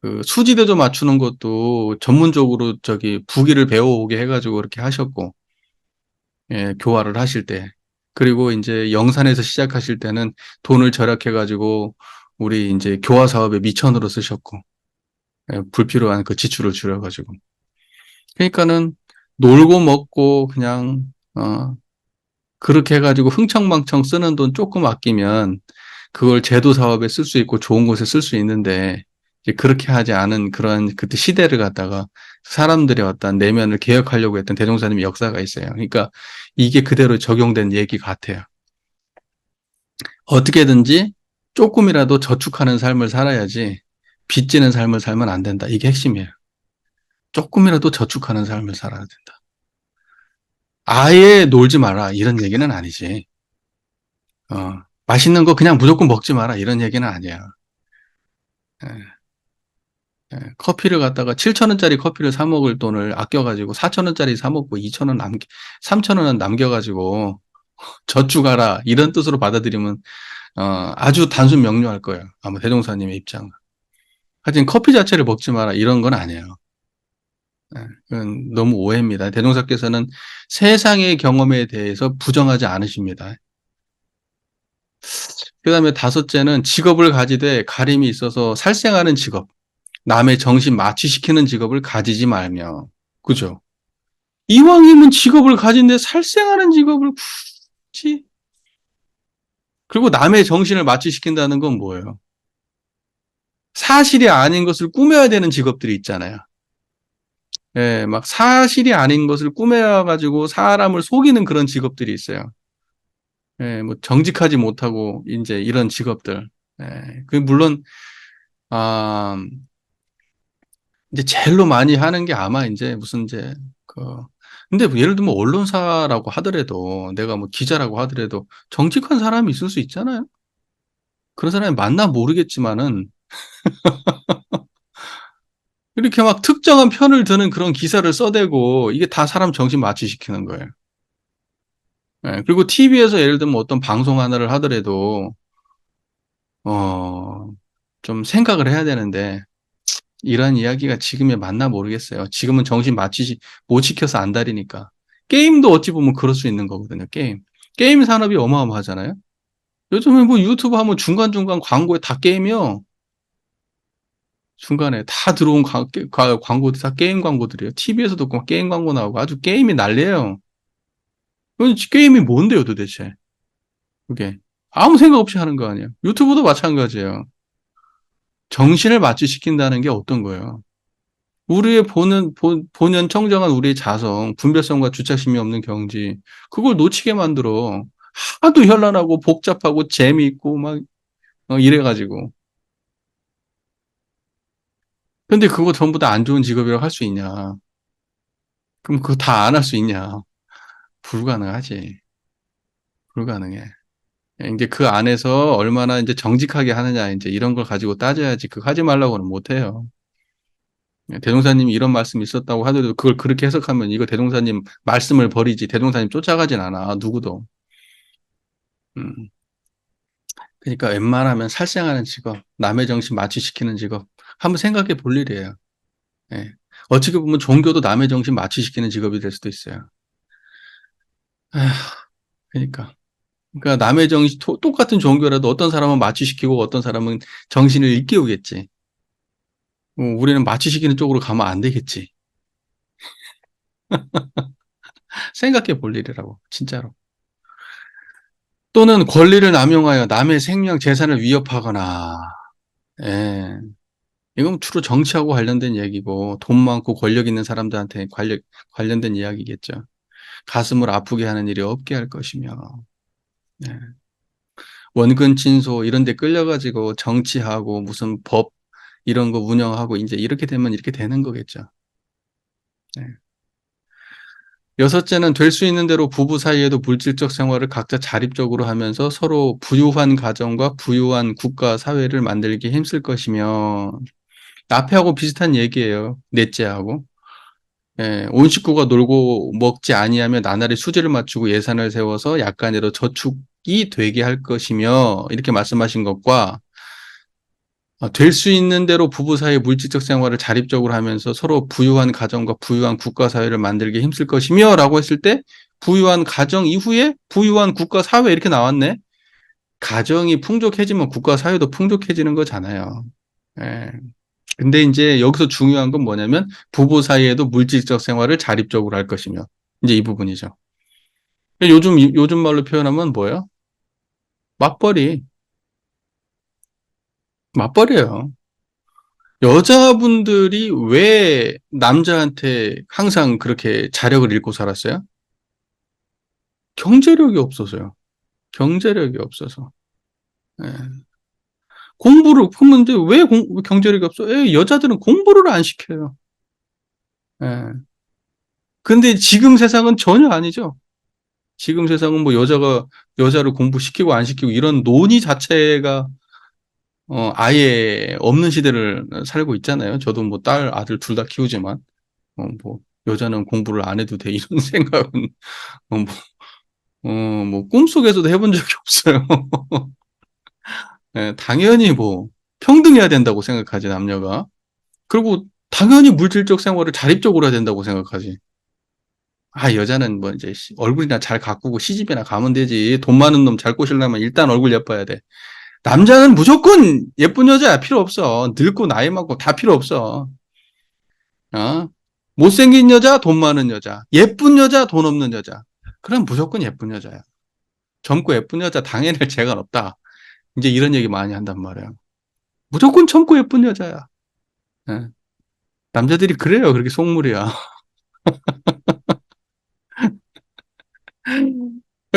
그 수지대도 맞추는 것도 전문적으로 저기 부기를 배워오게 해가지고 그렇게 하셨고, 예, 교화를 하실 때. 그리고 이제 영산에서 시작하실 때는 돈을 절약해가지고 우리 이제 교화 사업에 미천으로 쓰셨고, 예, 불필요한 그 지출을 줄여가지고. 그러니까는 놀고 먹고 그냥, 그렇게 해가지고 흥청망청 쓰는 돈 조금 아끼면 그걸 제도 사업에 쓸 수 있고 좋은 곳에 쓸 수 있는데, 이제 그렇게 하지 않은 그런 그때 시대를 갖다가 사람들의 어떤 내면을 개혁하려고 했던 대종사님의 역사가 있어요. 그러니까 이게 그대로 적용된 얘기 같아요. 어떻게든지 조금이라도 저축하는 삶을 살아야지 빚지는 삶을 살면 안 된다. 이게 핵심이에요. 조금이라도 저축하는 삶을 살아야 된다. 아예 놀지 마라. 이런 얘기는 아니지. 맛있는 거 그냥 무조건 먹지 마라. 이런 얘기는 아니야. 예. 예, 커피를 갖다가 7,000원짜리 커피를 사 먹을 돈을 아껴가지고 4,000원짜리 사 먹고 2,000원 3,000원은 남겨가지고 저축하라 이런 뜻으로 받아들이면 아주 단순 명료할 거예요. 아마 대종사님의 입장은. 하여튼 커피 자체를 먹지 마라 이런 건 아니에요. 예, 그건 너무 오해입니다. 대종사께서는 세상의 경험에 대해서 부정하지 않으십니다. 그다음에 다섯째는 직업을 가지되 가림이 있어서 살생하는 직업, 남의 정신 마취시키는 직업을 가지지 말며. 그죠? 이왕이면 직업을 가진데 살생하는 직업을 굳이. 그리고 남의 정신을 마취시킨다는 건 뭐예요? 사실이 아닌 것을 꾸며야 되는 직업들이 있잖아요. 예, 막 사실이 아닌 것을 꾸며가지고 사람을 속이는 그런 직업들이 있어요. 예, 뭐 정직하지 못하고 이제 이런 직업들. 예, 그 물론 아 이제 제일로 많이 하는 게 아마 이제 무슨 이제 그 근데 뭐 예를 들면 언론사라고 하더라도 내가 뭐 기자라고 하더라도 정직한 사람이 있을 수 있잖아요. 그런 사람이 맞나 모르겠지만은 이렇게 막 특정한 편을 드는 그런 기사를 써대고 이게 다 사람 정신 마취시키는 거예요. 예, 그리고 TV에서 예를 들면 어떤 방송 하나를 하더라도 어, 좀 생각을 해야 되는데 이런 이야기가 지금에 맞나 모르겠어요. 지금은 정신 마취시 못 시켜서 안달이니까. 게임도 어찌 보면 그럴 수 있는 거거든요. 게임. 게임 산업이 어마어마하잖아요. 요즘에 뭐 유튜브 하면 중간중간 광고에 다 게임이요. 중간에 다 들어온 광고들 다 게임 광고들이에요. TV에서도 게임 광고 나오고 아주 게임이 난리예요. 그건 게임이 뭔데요, 도대체? 그게. 아무 생각 없이 하는 거 아니에요. 유튜브도 마찬가지예요. 정신을 마취시킨다는 게 어떤 거예요? 우리의 본연 청정한 우리의 자성, 분별성과 주착심이 없는 경지, 그걸 놓치게 만들어. 하도 현란하고 복잡하고 재미있고 막 이래가지고. 근데 그거 전부 다 안 좋은 직업이라고 할 수 있냐? 그럼 그거 다 안 할 수 있냐? 불가능하지. 불가능해. 이제 그 안에서 얼마나 이제 정직하게 하느냐, 이제 이런 걸 가지고 따져야지. 그거 하지 말라고는 못해요. 대동사님이 이런 말씀이 있었다고 하더라도 그걸 그렇게 해석하면 이거 대동사님 말씀을 버리지. 대동사님 쫓아가진 않아. 누구도. 음. 그러니까 웬만하면 살생하는 직업, 남의 정신 마취시키는 직업, 한번 생각해 볼 일이에요. 예. 어떻게 보면 종교도 남의 정신 마취시키는 직업이 될 수도 있어요. 아휴, 그러니까. 그러니까 남의 정신, 똑같은 종교라도 어떤 사람은 마취시키고 어떤 사람은 정신을 일깨우겠지. 우리는 마취시키는 쪽으로 가면 안 되겠지. 생각해 볼 일이라고, 진짜로. 또는 권리를 남용하여 남의 생명, 재산을 위협하거나, 예. 이건 주로 정치하고 관련된 얘기고, 돈 많고 권력 있는 사람들한테 관련된 이야기겠죠. 가슴을 아프게 하는 일이 없게 할 것이며, 예. 원근 친소 이런 데 끌려가지고 정치하고 무슨 법 이런 거 운영하고 이제 이렇게 되면 이렇게 되는 거겠죠. 예. 여섯째는 될 수 있는 대로 부부 사이에도 물질적 생활을 각자 자립적으로 하면서 서로 부유한 가정과 부유한 국가 사회를 만들기 힘쓸 것이며 앞에 하고 비슷한 얘기예요. 넷째하고. 예, 온 식구가 놀고 먹지 아니하며 나날이 수지를 맞추고 예산을 세워서 약간이라도 저축이 되게 할 것이며 이렇게 말씀하신 것과 될 수 있는 대로 부부 사이 물질적 생활을 자립적으로 하면서 서로 부유한 가정과 부유한 국가 사회를 만들기 힘쓸 것이며 라고 했을 때 부유한 가정 이후에 부유한 국가 사회 이렇게 나왔네. 가정이 풍족해지면 국가 사회도 풍족해지는 거잖아요. 예. 근데 이제 여기서 중요한 건 뭐냐면 부부 사이에도 물질적 생활을 자립적으로 할 것이며 이제 이 부분이죠. 요즘 말로 표현하면 뭐예요? 맞벌이. 맞벌이에요. 여자분들이 왜 남자한테 항상 그렇게 자력을 잃고 살았어요? 경제력이 없어서요. 경제력이 없어서. 예. 공부를, 그러면 이제 왜 경제력이 없어? 여자들은 공부를 안 시켜요. 예. 근데 지금 세상은 전혀 아니죠. 지금 세상은 뭐 여자를 공부시키고 안 시키고 이런 논의 자체가 아예 없는 시대를 살고 있잖아요. 저도 뭐 딸, 아들 둘 다 키우지만, 뭐, 여자는 공부를 안 해도 돼. 이런 생각은, 어, 뭐, 뭐, 꿈속에서도 해본 적이 없어요. 예, 당연히 뭐, 평등해야 된다고 생각하지, 남녀가. 그리고 당연히 물질적 생활을 자립적으로 해야 된다고 생각하지. 아, 여자는 뭐 이제 얼굴이나 잘 가꾸고 시집이나 가면 되지. 돈 많은 놈 잘 꼬시려면 일단 얼굴 예뻐야 돼. 남자는 무조건 예쁜 여자야 필요 없어. 늙고 나이 많고 다 필요 없어. 어? 못생긴 여자, 돈 많은 여자. 예쁜 여자, 돈 없는 여자. 그럼 무조건 예쁜 여자야. 젊고 예쁜 여자 당연히 재간 없다. 이제 이런 얘기 많이 한단 말이야. 무조건 젊고 예쁜 여자야. 예. 남자들이 그래요. 그렇게 속물이야.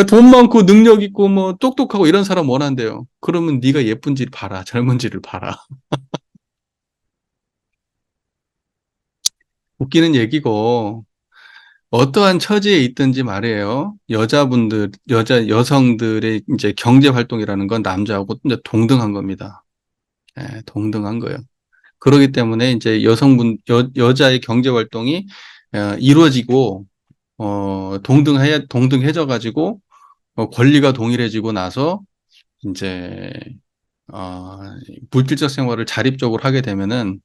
돈 많고 능력 있고 뭐 똑똑하고 이런 사람 원한대요. 그러면 네가 예쁜지를 봐라. 젊은지를 봐라. 웃기는 얘기고 어떠한 처지에 있든지 말이에요. 여성들의 이제 경제 활동이라는 건 남자하고 이제 동등한 겁니다. 예, 동등한 거예요. 그렇기 때문에 이제 여자의 경제 활동이 이루어지고, 동등해져 가지고, 권리가 동일해지고 나서, 이제, 어, 물질적 생활을 자립적으로 하게 되면은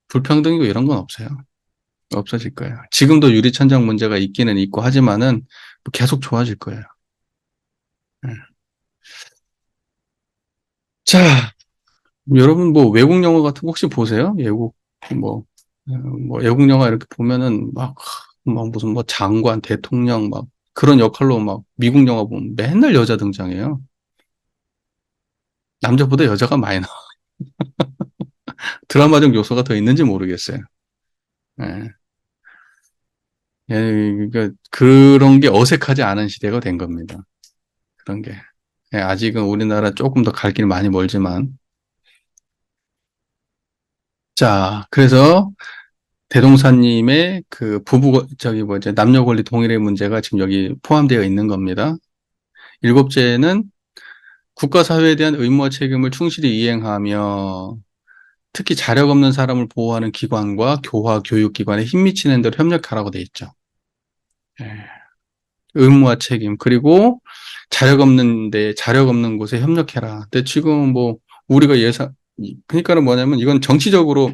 불평등이고 이런 건 없어요. 없어질 거예요. 지금도 유리천장 문제가 있기는 있고 하지만은 계속 좋아질 거예요. 예. 자, 여러분 뭐 외국 영화 같은 거 혹시 보세요? 뭐, 뭐 외국 영화 이렇게 보면은 막 무슨 뭐 장관, 대통령 막 그런 역할로 막 미국 영화 보면 맨날 여자 등장해요. 남자보다 여자가 많이 나와. 드라마적 요소가 더 있는지 모르겠어요. 예. 예, 그러니까 그런 게 어색하지 않은 시대가 된 겁니다. 그런 게. 예, 아직은 우리나라 조금 더 갈 길 많이 멀지만. 자, 그래서 대동사님의 그 저기 뭐지, 남녀 권리 동일의 문제가 지금 여기 포함되어 있는 겁니다. 일곱째는 국가 사회에 대한 의무와 책임을 충실히 이행하며 특히 자력 없는 사람을 보호하는 기관과 교육기관에 힘 미치는 대로 협력하라고 돼 있죠. 예. 의무와 책임, 그리고 자력 없는 곳에 협력해라. 근데 지금 뭐 우리가 그러니까는 뭐냐면 이건 정치적으로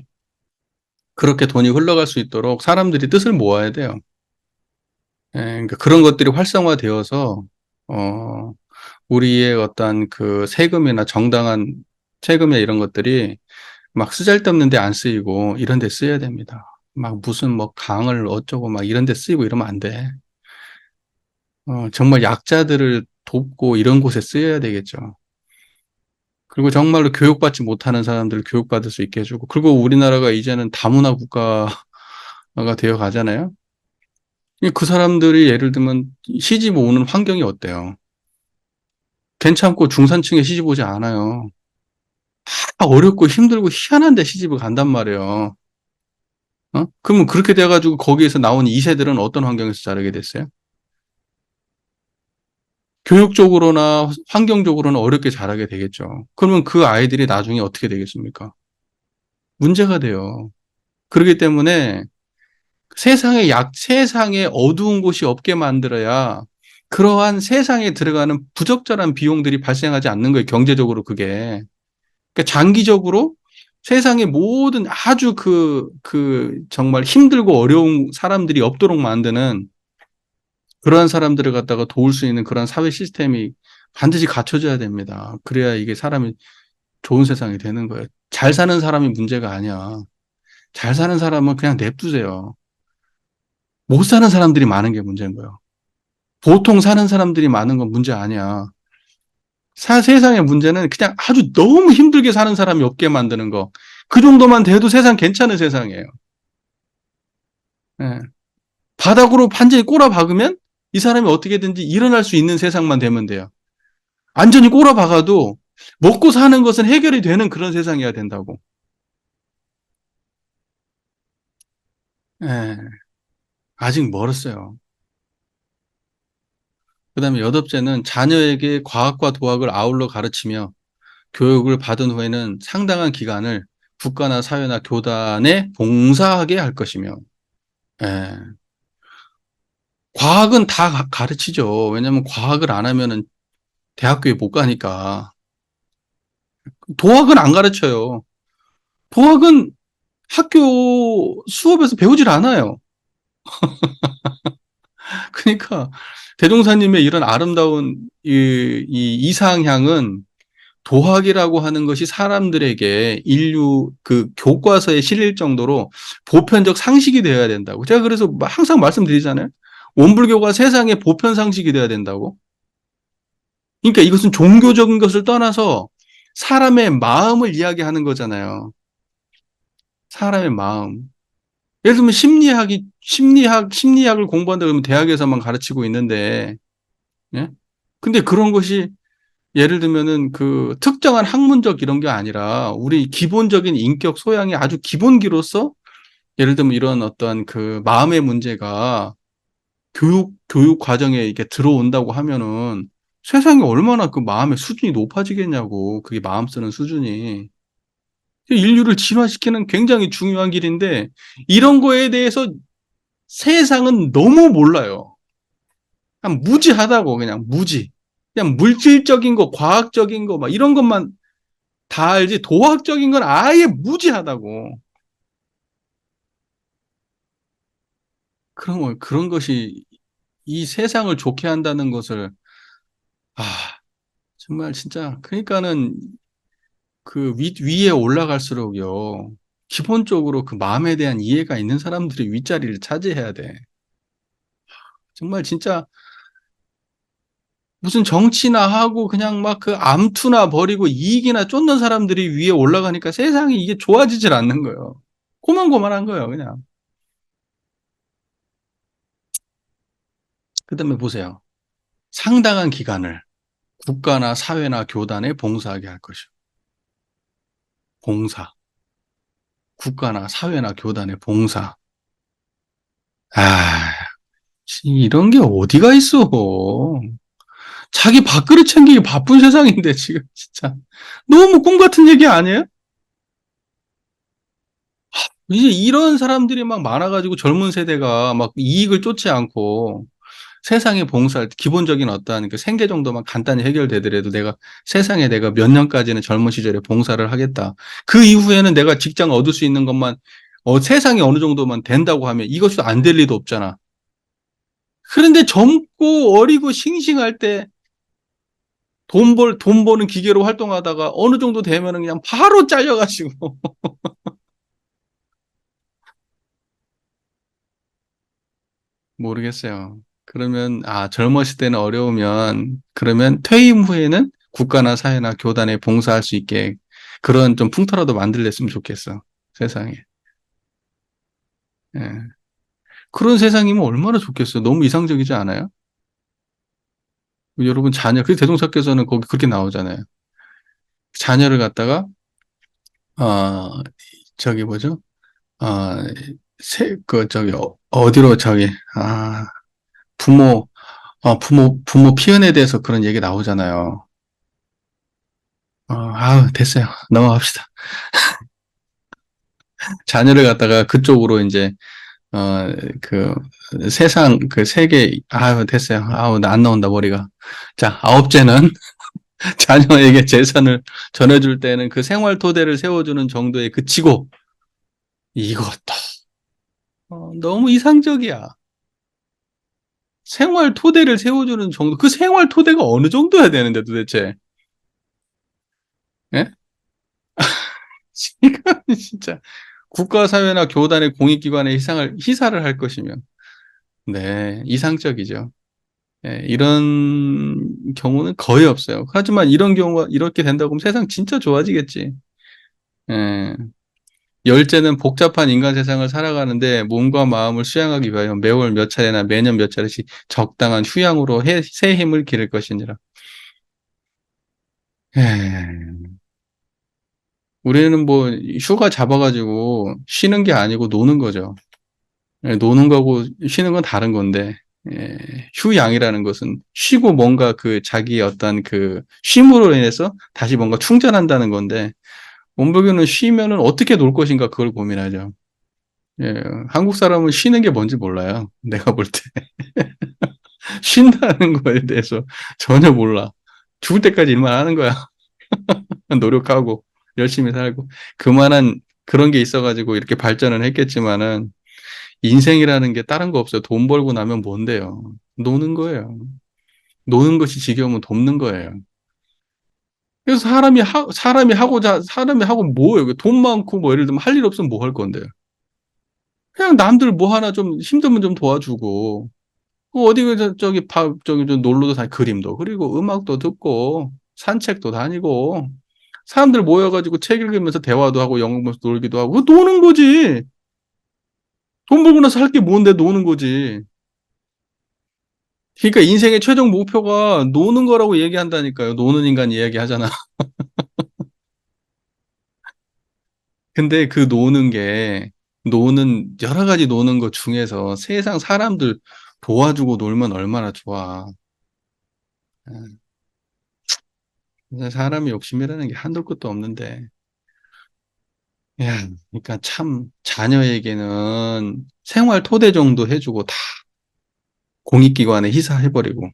그렇게 돈이 흘러갈 수 있도록 사람들이 뜻을 모아야 돼요. 예, 그러니까 그런 것들이 활성화되어서 어, 우리의 어떤 그 정당한 세금이나 이런 것들이 막 쓰잘데없는 데 안 쓰이고 이런 데 쓰여야 됩니다. 막 무슨 뭐 강을 어쩌고 막 이런 데 쓰이고 이러면 안 돼. 정말 약자들을 돕고 이런 곳에 쓰여야 되겠죠. 그리고 정말로 교육받지 못하는 사람들을 교육받을 수 있게 해주고, 그리고 우리나라가 이제는 다문화 국가가 되어 가잖아요. 그 사람들이 예를 들면 시집 오는 환경이 어때요? 괜찮고 중산층에 시집 오지 않아요. 어렵고 힘들고 희한한데 시집을 간단 말이에요. 그러면 그렇게 돼가지고 거기에서 나온 2세들은 어떤 환경에서 자라게 됐어요? 교육적으로나 환경적으로는 어렵게 자라게 되겠죠. 그러면 그 아이들이 나중에 어떻게 되겠습니까? 문제가 돼요. 그렇기 때문에 세상에 어두운 곳이 없게 만들어야 그러한 세상에 들어가는 부적절한 비용들이 발생하지 않는 거예요. 경제적으로 그게. 그러니까 장기적으로 세상의 모든 아주 정말 힘들고 어려운 사람들이 없도록 만드는 그러한 사람들을 갖다가 도울 수 있는 그런 사회 시스템이 반드시 갖춰져야 됩니다. 그래야 이게 사람이 좋은 세상이 되는 거예요. 잘 사는 사람이 문제가 아니야. 잘 사는 사람은 그냥 냅두세요. 못 사는 사람들이 많은 게 문제인 거예요. 보통 사는 사람들이 많은 건 문제 아니야. 세상의 문제는 그냥 아주 너무 힘들게 사는 사람이 없게 만드는 거. 그 정도만 돼도 세상 괜찮은 세상이에요. 예. 바닥으로 완전히 꼬라박으면 이 사람이 어떻게든지 일어날 수 있는 세상만 되면 돼요. 완전히 꼬라박아도 먹고 사는 것은 해결이 되는 그런 세상이어야 된다고. 예. 아직 멀었어요. 그다음에 여덟째는 자녀에게 과학과 도학을 아울러 가르치며 교육을 받은 후에는 상당한 기간을 국가나 사회나 교단에 봉사하게 할 것이며, 예. 과학은 다 가르치죠. 왜냐면 과학을 안 하면은 대학교에 못 가니까. 도학은 안 가르쳐요. 도학은 학교 수업에서 배우질 않아요. 그러니까 대종사님의 이런 아름다운 이 이상향은 도학이라고 하는 것이 사람들에게 인류 그 교과서에 실릴 정도로 보편적 상식이 되어야 된다고. 제가 그래서 항상 말씀드리잖아요. 원불교가 세상의 보편 상식이 되어야 된다고. 그러니까 이것은 종교적인 것을 떠나서 사람의 마음을 이야기하는 거잖아요. 사람의 마음. 예를 들면 심리학을 공부한다 그러면 대학에서만 가르치고 있는데, 예? 근데 그런 것이 예를 들면은 그 특정한 학문적 이런 게 아니라 우리 기본적인 인격 소양이 아주 기본기로서 예를 들면 이런 어떤 그 마음의 문제가 교육 과정에 이렇게 들어온다고 하면은 세상에 얼마나 그 마음의 수준이 높아지겠냐고. 그게 마음 쓰는 수준이. 인류를 진화시키는 굉장히 중요한 길인데 이런 거에 대해서 세상은 너무 몰라요. 그냥 무지하다고 그냥 무지. 그냥 물질적인 거, 과학적인 거 막 이런 것만 다 알지 도학적인 건 아예 무지하다고. 그런 것이 이 세상을 좋게 한다는 것을 아, 정말 진짜 그러니까는 그 위에 올라갈수록요. 기본적으로 그 마음에 대한 이해가 있는 사람들이 윗자리를 차지해야 돼. 정말 진짜 무슨 정치나 하고 그냥 막 그 암투나 벌이고 이익이나 쫓는 사람들이 위에 올라가니까 세상이 이게 좋아지질 않는 거예요. 고만고만한 거예요, 그냥. 그다음에 보세요. 상당한 기간을 국가나 사회나 교단에 봉사하게 할 것이요. 봉사. 국가나 사회나 교단에 봉사. 아, 이런 게 어디가 있어. 자기 밥그릇 챙기기 바쁜 세상인데, 지금, 진짜. 너무 꿈 같은 얘기 아니에요? 이제 이런 사람들이 막 많아가지고 젊은 세대가 막 이익을 쫓지 않고 세상에 봉사할 때 기본적인 어떠한 그 생계 정도만 간단히 해결되더라도 세상에 내가 몇 년까지는 젊은 시절에 봉사를 하겠다. 그 이후에는 내가 직장 얻을 수 있는 것만 세상에 어느 정도만 된다고 하면 이것도 안 될 리도 없잖아. 그런데 젊고 어리고 싱싱할 때 돈 버는 기계로 활동하다가 어느 정도 되면은 그냥 바로 잘려가지고 모르겠어요. 그러면 젊었을 때는 어려우면 그러면 퇴임 후에는 국가나 사회나 교단에 봉사할 수 있게 그런 좀 풍토라도 만들랬으면 좋겠어. 세상에. 예. 그런 세상이면 얼마나 좋겠어요. 너무 이상적이지 않아요? 여러분 그 대종사께서는 거기 그렇게 나오잖아요. 자녀를 갖다가 어 저기 뭐죠? 어 저기 어디로 저기 부모 부모 피연에 대해서 그런 얘기 나오잖아요. 됐어요. 넘어갑시다. 자녀를 갖다가 그쪽으로 이제, 어, 그, 그 세계, 됐어요. 나 안 나온다, 머리가. 자, 아홉째는 자녀에게 재산을 전해줄 때는 그 생활 토대를 세워주는 정도에 그치고, 이것도, 너무 이상적이야. 생활 토대를 세워주는 정도, 그 생활 토대가 어느 정도야 되는데 도대체. 예? 이건 진짜 국가 사회나 교단의 공익기관에 희사를 할 것이면 네 이상적이죠. 예, 이런 경우는 거의 없어요. 하지만 이런 경우가 이렇게 된다고 하면 세상 진짜 좋아지겠지. 예. 열째는 복잡한 인간 세상을 살아가는데 몸과 마음을 수양하기 위하여 매월 몇 차례나 매년 몇 차례씩 적당한 휴양으로 새 힘을 기를 것이니라. 예. 우리는 뭐 휴가 잡아가지고 쉬는 게 아니고 노는 거죠. 예, 노는 거고 쉬는 건 다른 건데. 예, 휴양이라는 것은 쉬고 뭔가 그 자기의 어떤 그 쉼으로 인해서 다시 뭔가 충전한다는 건데, 원불교는 쉬면은 어떻게 놀 것인가 그걸 고민하죠. 예, 한국 사람은 쉬는 게 뭔지 몰라요. 내가 볼 때. 쉰다는 거에 대해서 전혀 몰라. 죽을 때까지 일만 하는 거야. 노력하고, 열심히 살고. 그만한 그런 게 있어가지고 이렇게 발전은 했겠지만은, 인생이라는 게 다른 거 없어요. 돈 벌고 나면 뭔데요? 노는 거예요. 노는 것이 지겨우면 돕는 거예요. 그래서 사람이 하고 뭐예요? 돈 많고 뭐 예를 들면 할 일 없으면 뭐 할 건데요? 그냥 남들 뭐 하나 좀 힘들면 좀 도와주고, 어디 저기 좀 놀러도 그림도 그리고 음악도 듣고 산책도 다니고 사람들 모여가지고 책 읽으면서 대화도 하고 영화 보면서 놀기도 하고 그거 노는 거지. 돈 벌고 나서 할 게 뭔데 노는 거지. 그러니까 인생의 최종 목표가 노는 거라고 얘기한다니까요. 노는 인간 이야기 하잖아. 근데 그 노는 여러 가지 노는 것 중에서 세상 사람들 도와주고 놀면 얼마나 좋아. 사람이 욕심이라는 게 한도 끝도 없는데. 야, 그러니까 참 자녀에게는 생활 토대 정도 해주고 다 공익기관에 희사해버리고.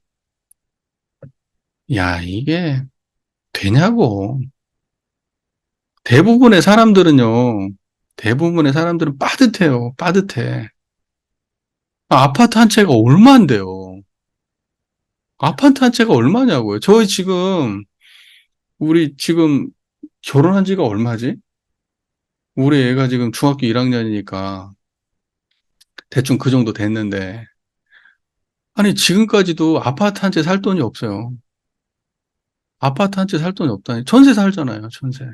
야, 이게 되냐고. 대부분의 사람들은요, 대부분의 사람들은 빠듯해요. 빠듯해. 아파트 한 채가 얼마인데요. 아파트 한 채가 얼마냐고요. 우리 지금 결혼한 지가 얼마지? 우리 애가 지금 중학교 1학년이니까 대충 그 정도 됐는데. 아니, 지금까지도 아파트 한 채 살 돈이 없어요. 아파트 한 채 살 돈이 없다니. 전세 살잖아요, 전세.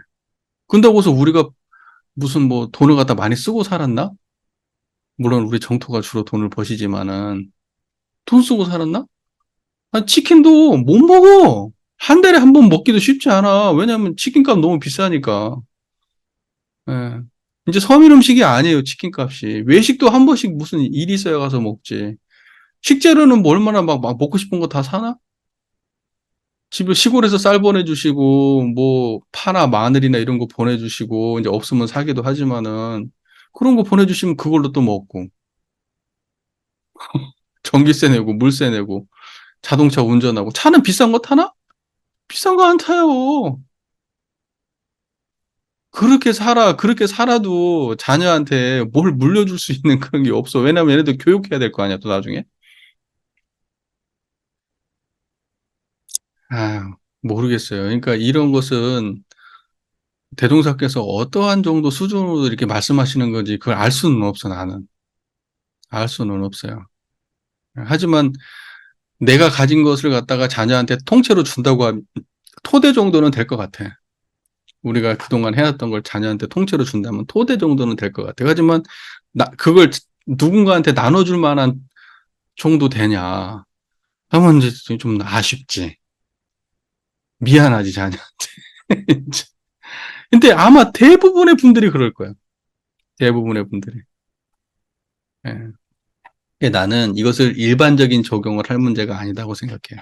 근다고서 우리가 무슨 뭐 돈을 갖다 많이 쓰고 살았나? 물론 우리 정토가 주로 돈을 버시지만은 돈 쓰고 살았나? 아니, 치킨도 못 먹어. 한 달에 한 번 먹기도 쉽지 않아. 왜냐면 치킨값 너무 비싸니까. 예. 이제 서민 음식이 아니에요, 치킨값이. 외식도 한 번씩 무슨 일이 있어야 가서 먹지. 식재료는 뭐 얼마나 막 먹고 싶은 거 다 사나? 집에 시골에서 쌀 보내주시고, 뭐, 파나 마늘이나 이런 거 보내주시고, 이제 없으면 사기도 하지만은, 그런 거 보내주시면 그걸로 또 먹고, 전기세 내고, 물세 내고, 자동차 운전하고, 차는 비싼 거 타나? 비싼 거 안 타요. 그렇게 살아도 자녀한테 뭘 물려줄 수 있는 그런 게 없어. 왜냐면 얘네들 교육해야 될 거 아니야, 또 나중에. 아, 모르겠어요. 그러니까 이런 것은 대종사께서 어떠한 정도 수준으로 이렇게 말씀하시는 건지 그걸 알 수는 없어, 나는. 알 수는 없어요. 하지만 내가 가진 것을 갖다가 자녀한테 통째로 준다고 하면 토대 정도는 될 것 같아. 우리가 그동안 해왔던 걸 자녀한테 통째로 준다면 토대 정도는 될 것 같아. 하지만 그걸 누군가한테 나눠줄 만한 정도 되냐 하면 이제 좀 아쉽지. 미안하지, 자녀한테. 근데 아마 대부분의 분들이 그럴 거야. 대부분의 분들이. 예. 나는 이것을 일반적인 적용을 할 문제가 아니다고 생각해요.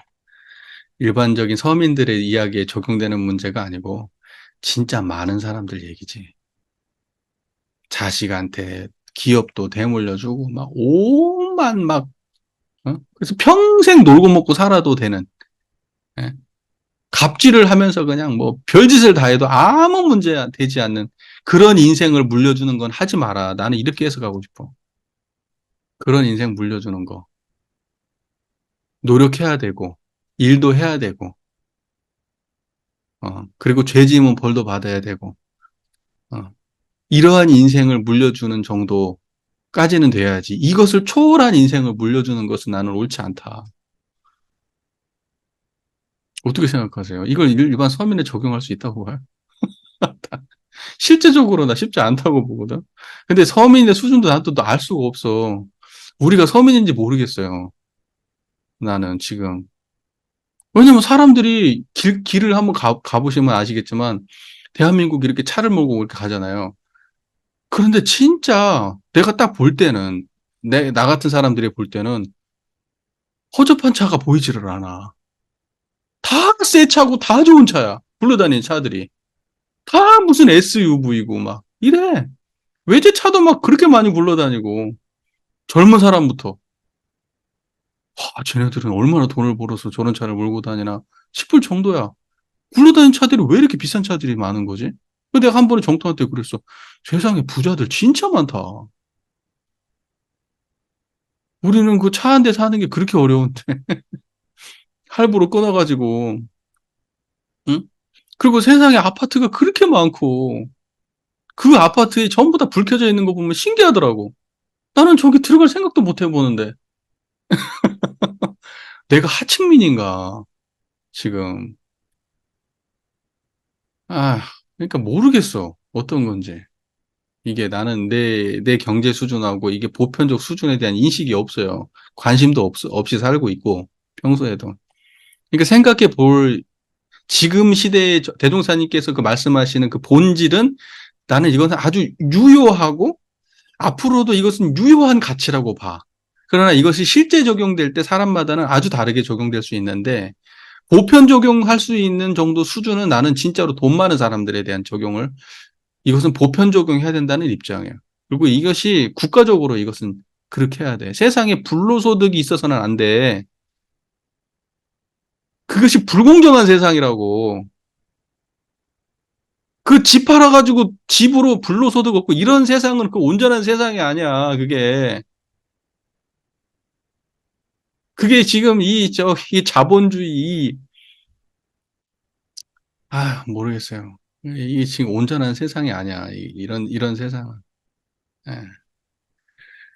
일반적인 서민들의 이야기에 적용되는 문제가 아니고 진짜 많은 사람들 얘기지. 자식한테 기업도 대물려주고 막 오만 막 그래서 평생 놀고 먹고 살아도 되는 예. 갑질을 하면서 그냥 뭐 별짓을 다 해도 아무 문제 되지 않는 그런 인생을 물려주는 건 하지 마라. 나는 이렇게 해석하고 싶어. 그런 인생 물려주는 거. 노력해야 되고 일도 해야 되고 그리고 죄 지으면 벌도 받아야 되고 어, 이러한 인생을 물려주는 정도까지는 돼야지. 이것을 초월한 인생을 물려주는 것은 나는 옳지 않다. 어떻게 생각하세요? 이걸 일반 서민에 적용할 수 있다고 봐요? 실제적으로 나 쉽지 않다고 보거든. 근데 서민의 수준도 난 또 알 수가 없어. 우리가 서민인지 모르겠어요. 나는 지금. 왜냐면 사람들이 길을 한번 가보시면 아시겠지만, 대한민국 이렇게 차를 몰고 이렇게 가잖아요. 그런데 진짜 내가 딱 볼 때는, 나 같은 사람들이 볼 때는 허접한 차가 보이지를 않아. 다 새 차고 다 좋은 차야. 굴러다니는 차들이. 다 무슨 SUV고 막 이래. 외제차도 막 그렇게 많이 굴러다니고 젊은 사람부터 쟤네들은 얼마나 돈을 벌어서 저런 차를 몰고 다니나 싶을 정도야. 굴러다니는 차들이 왜 이렇게 비싼 차들이 많은 거지? 근데 내가 한 번에 정통한테 그랬어. 세상에 부자들 진짜 많다. 우리는 그 차 한 대 사는 게 그렇게 어려운데 할부로 끊어가지고 응? 그리고 세상에 아파트가 그렇게 많고 그 아파트에 전부 다 불 켜져 있는 거 보면 신기하더라고. 나는 저기 들어갈 생각도 못 해보는데 내가 하층민인가 지금. 아, 그러니까 모르겠어. 어떤 건지. 이게 나는 내 경제 수준하고 이게 보편적 수준에 대한 인식이 없어요. 관심도 없이 살고 있고, 평소에도. 그러니까 생각해 볼, 지금 시대의 대종사님께서 그 말씀하시는 그 본질은 나는 이것은 아주 유효하고, 앞으로도 이것은 유효한 가치라고 봐. 그러나 이것이 실제 적용될 때 사람마다는 아주 다르게 적용될 수 있는데, 보편 적용할 수 있는 정도 수준은 나는 진짜로 돈 많은 사람들에 대한 적용을 이것은 보편 적용해야 된다는 입장이에요. 그리고 이것이 국가적으로 이것은 그렇게 해야 돼. 세상에 불로소득이 있어서는 안 돼. 그것이 불공정한 세상이라고. 그 집 팔아가지고 집으로 불로소득 얻고 이런 세상은 그 온전한 세상이 아니야. 그게 지금 이 자본주의, 모르겠어요. 이게 지금 온전한 세상이 아니야. 이런 세상은. 예.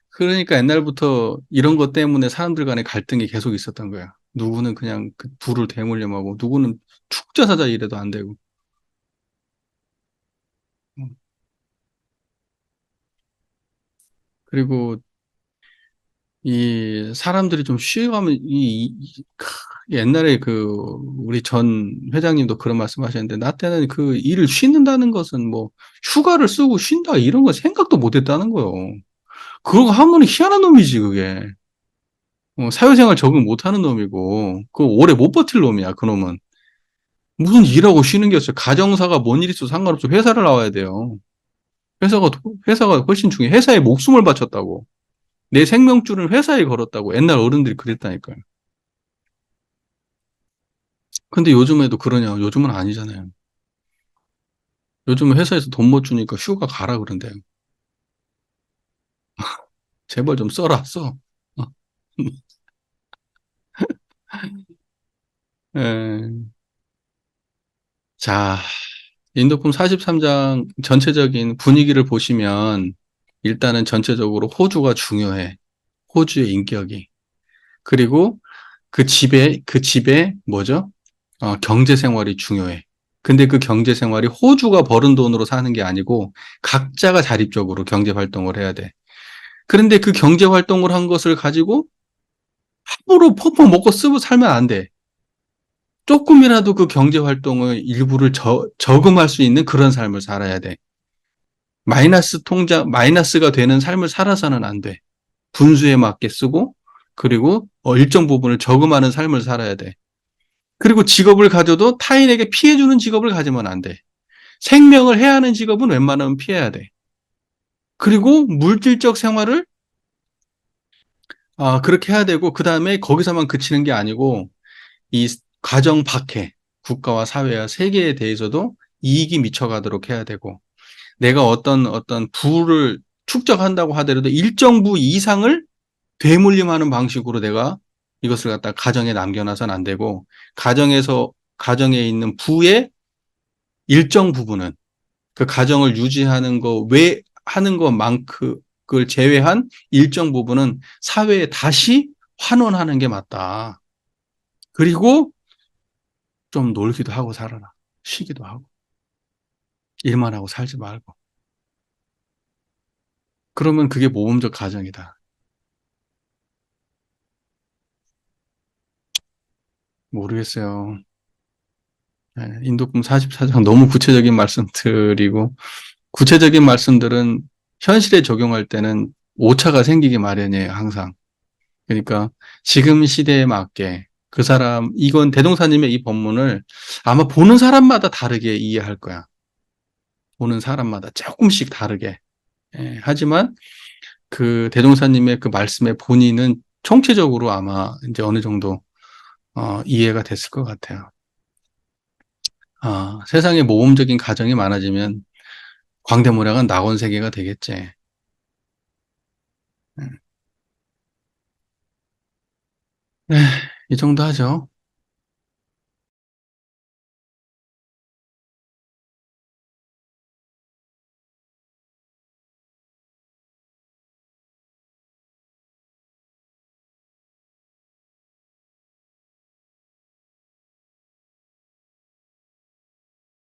그러니까 옛날부터 이런 것 때문에 사람들 간의 갈등이 계속 있었던 거야. 누구는 그냥 그 부를 대물림하고, 누구는 축자사자 이래도 안 되고. 음. 그리고 이 사람들이 좀 쉬어가면 옛날에 그 우리 전 회장님도 그런 말씀하셨는데 나 때는 그 일을 쉬는다는 것은 뭐 휴가를 쓰고 쉰다 이런 거 생각도 못 했다는 거요. 그런 거 하면 희한한 놈이지 그게. 사회생활 적응 못하는 놈이고 그 오래 못 버틸 놈이야 그 놈은. 무슨 일하고 쉬는 게 없어요. 가정사가 뭔 일 있어도 상관없어. 회사를 나와야 돼요. 회사가, 회사가 훨씬 중요해. 회사에 목숨을 바쳤다고. 내 생명줄을 회사에 걸었다고. 옛날 어른들이 그랬다니까요. 근데 요즘에도 그러냐? 요즘은 아니잖아요. 요즘은 회사에서 돈 못 주니까 휴가 가라 그런대요. 제발 좀 써라, 써. 어. 에, 자, 인도품 43장 전체적인 분위기를 보시면 일단은 전체적으로 호주가 중요해. 호주의 인격이. 그리고 그 집에 뭐죠? 경제 생활이 중요해. 근데 그 경제 생활이 호주가 버는 돈으로 사는 게 아니고 각자가 자립적으로 경제 활동을 해야 돼. 그런데 그 경제 활동을 한 것을 가지고 함부로 퍽퍽 먹고 쓰고 살면 안 돼. 조금이라도 그 경제 활동의 일부를 저금할 수 있는 그런 삶을 살아야 돼. 마이너스가 되는 삶을 살아서는 안 돼. 분수에 맞게 쓰고, 그리고 일정 부분을 저금하는 삶을 살아야 돼. 그리고 직업을 가져도 타인에게 피해주는 직업을 가지면 안 돼. 생명을 해야 하는 직업은 웬만하면 피해야 돼. 그리고 물질적 생활을 그렇게 해야 되고 그 다음에 거기서만 그치는 게 아니고 이 가정 밖에 국가와 사회와 세계에 대해서도 이익이 미쳐가도록 해야 되고 내가 어떤 부를 축적한다고 하더라도 일정 부 이상을 되물림하는 방식으로 내가 이것을 갖다 가정에 남겨놔서는 안 되고 가정에 있는 부의 일정 부분은 그 가정을 유지하는 거 외 하는 것만큼을 제외한 일정 부분은 사회에 다시 환원하는 게 맞다. 그리고 좀 놀기도 하고 살아라. 쉬기도 하고. 일만 하고 살지 말고. 그러면 그게 모범적 가정이다. 모르겠어요. 인도품 44장 너무 구체적인 말씀드리고, 구체적인 말씀들은 현실에 적용할 때는 오차가 생기기 마련이에요, 항상. 그러니까 지금 시대에 맞게 그 사람, 이건 대동사님의 이 본문을 아마 보는 사람마다 다르게 이해할 거야. 보는 사람마다 조금씩 다르게. 예, 하지만 그 대종사님의 그 말씀의 본의는 총체적으로 아마 이제 어느 정도 이해가 됐을 것 같아요. 세상에 모범적인 가정이 많아지면 광대무량은 낙원세계가 되겠지. 네, 이 정도 하죠.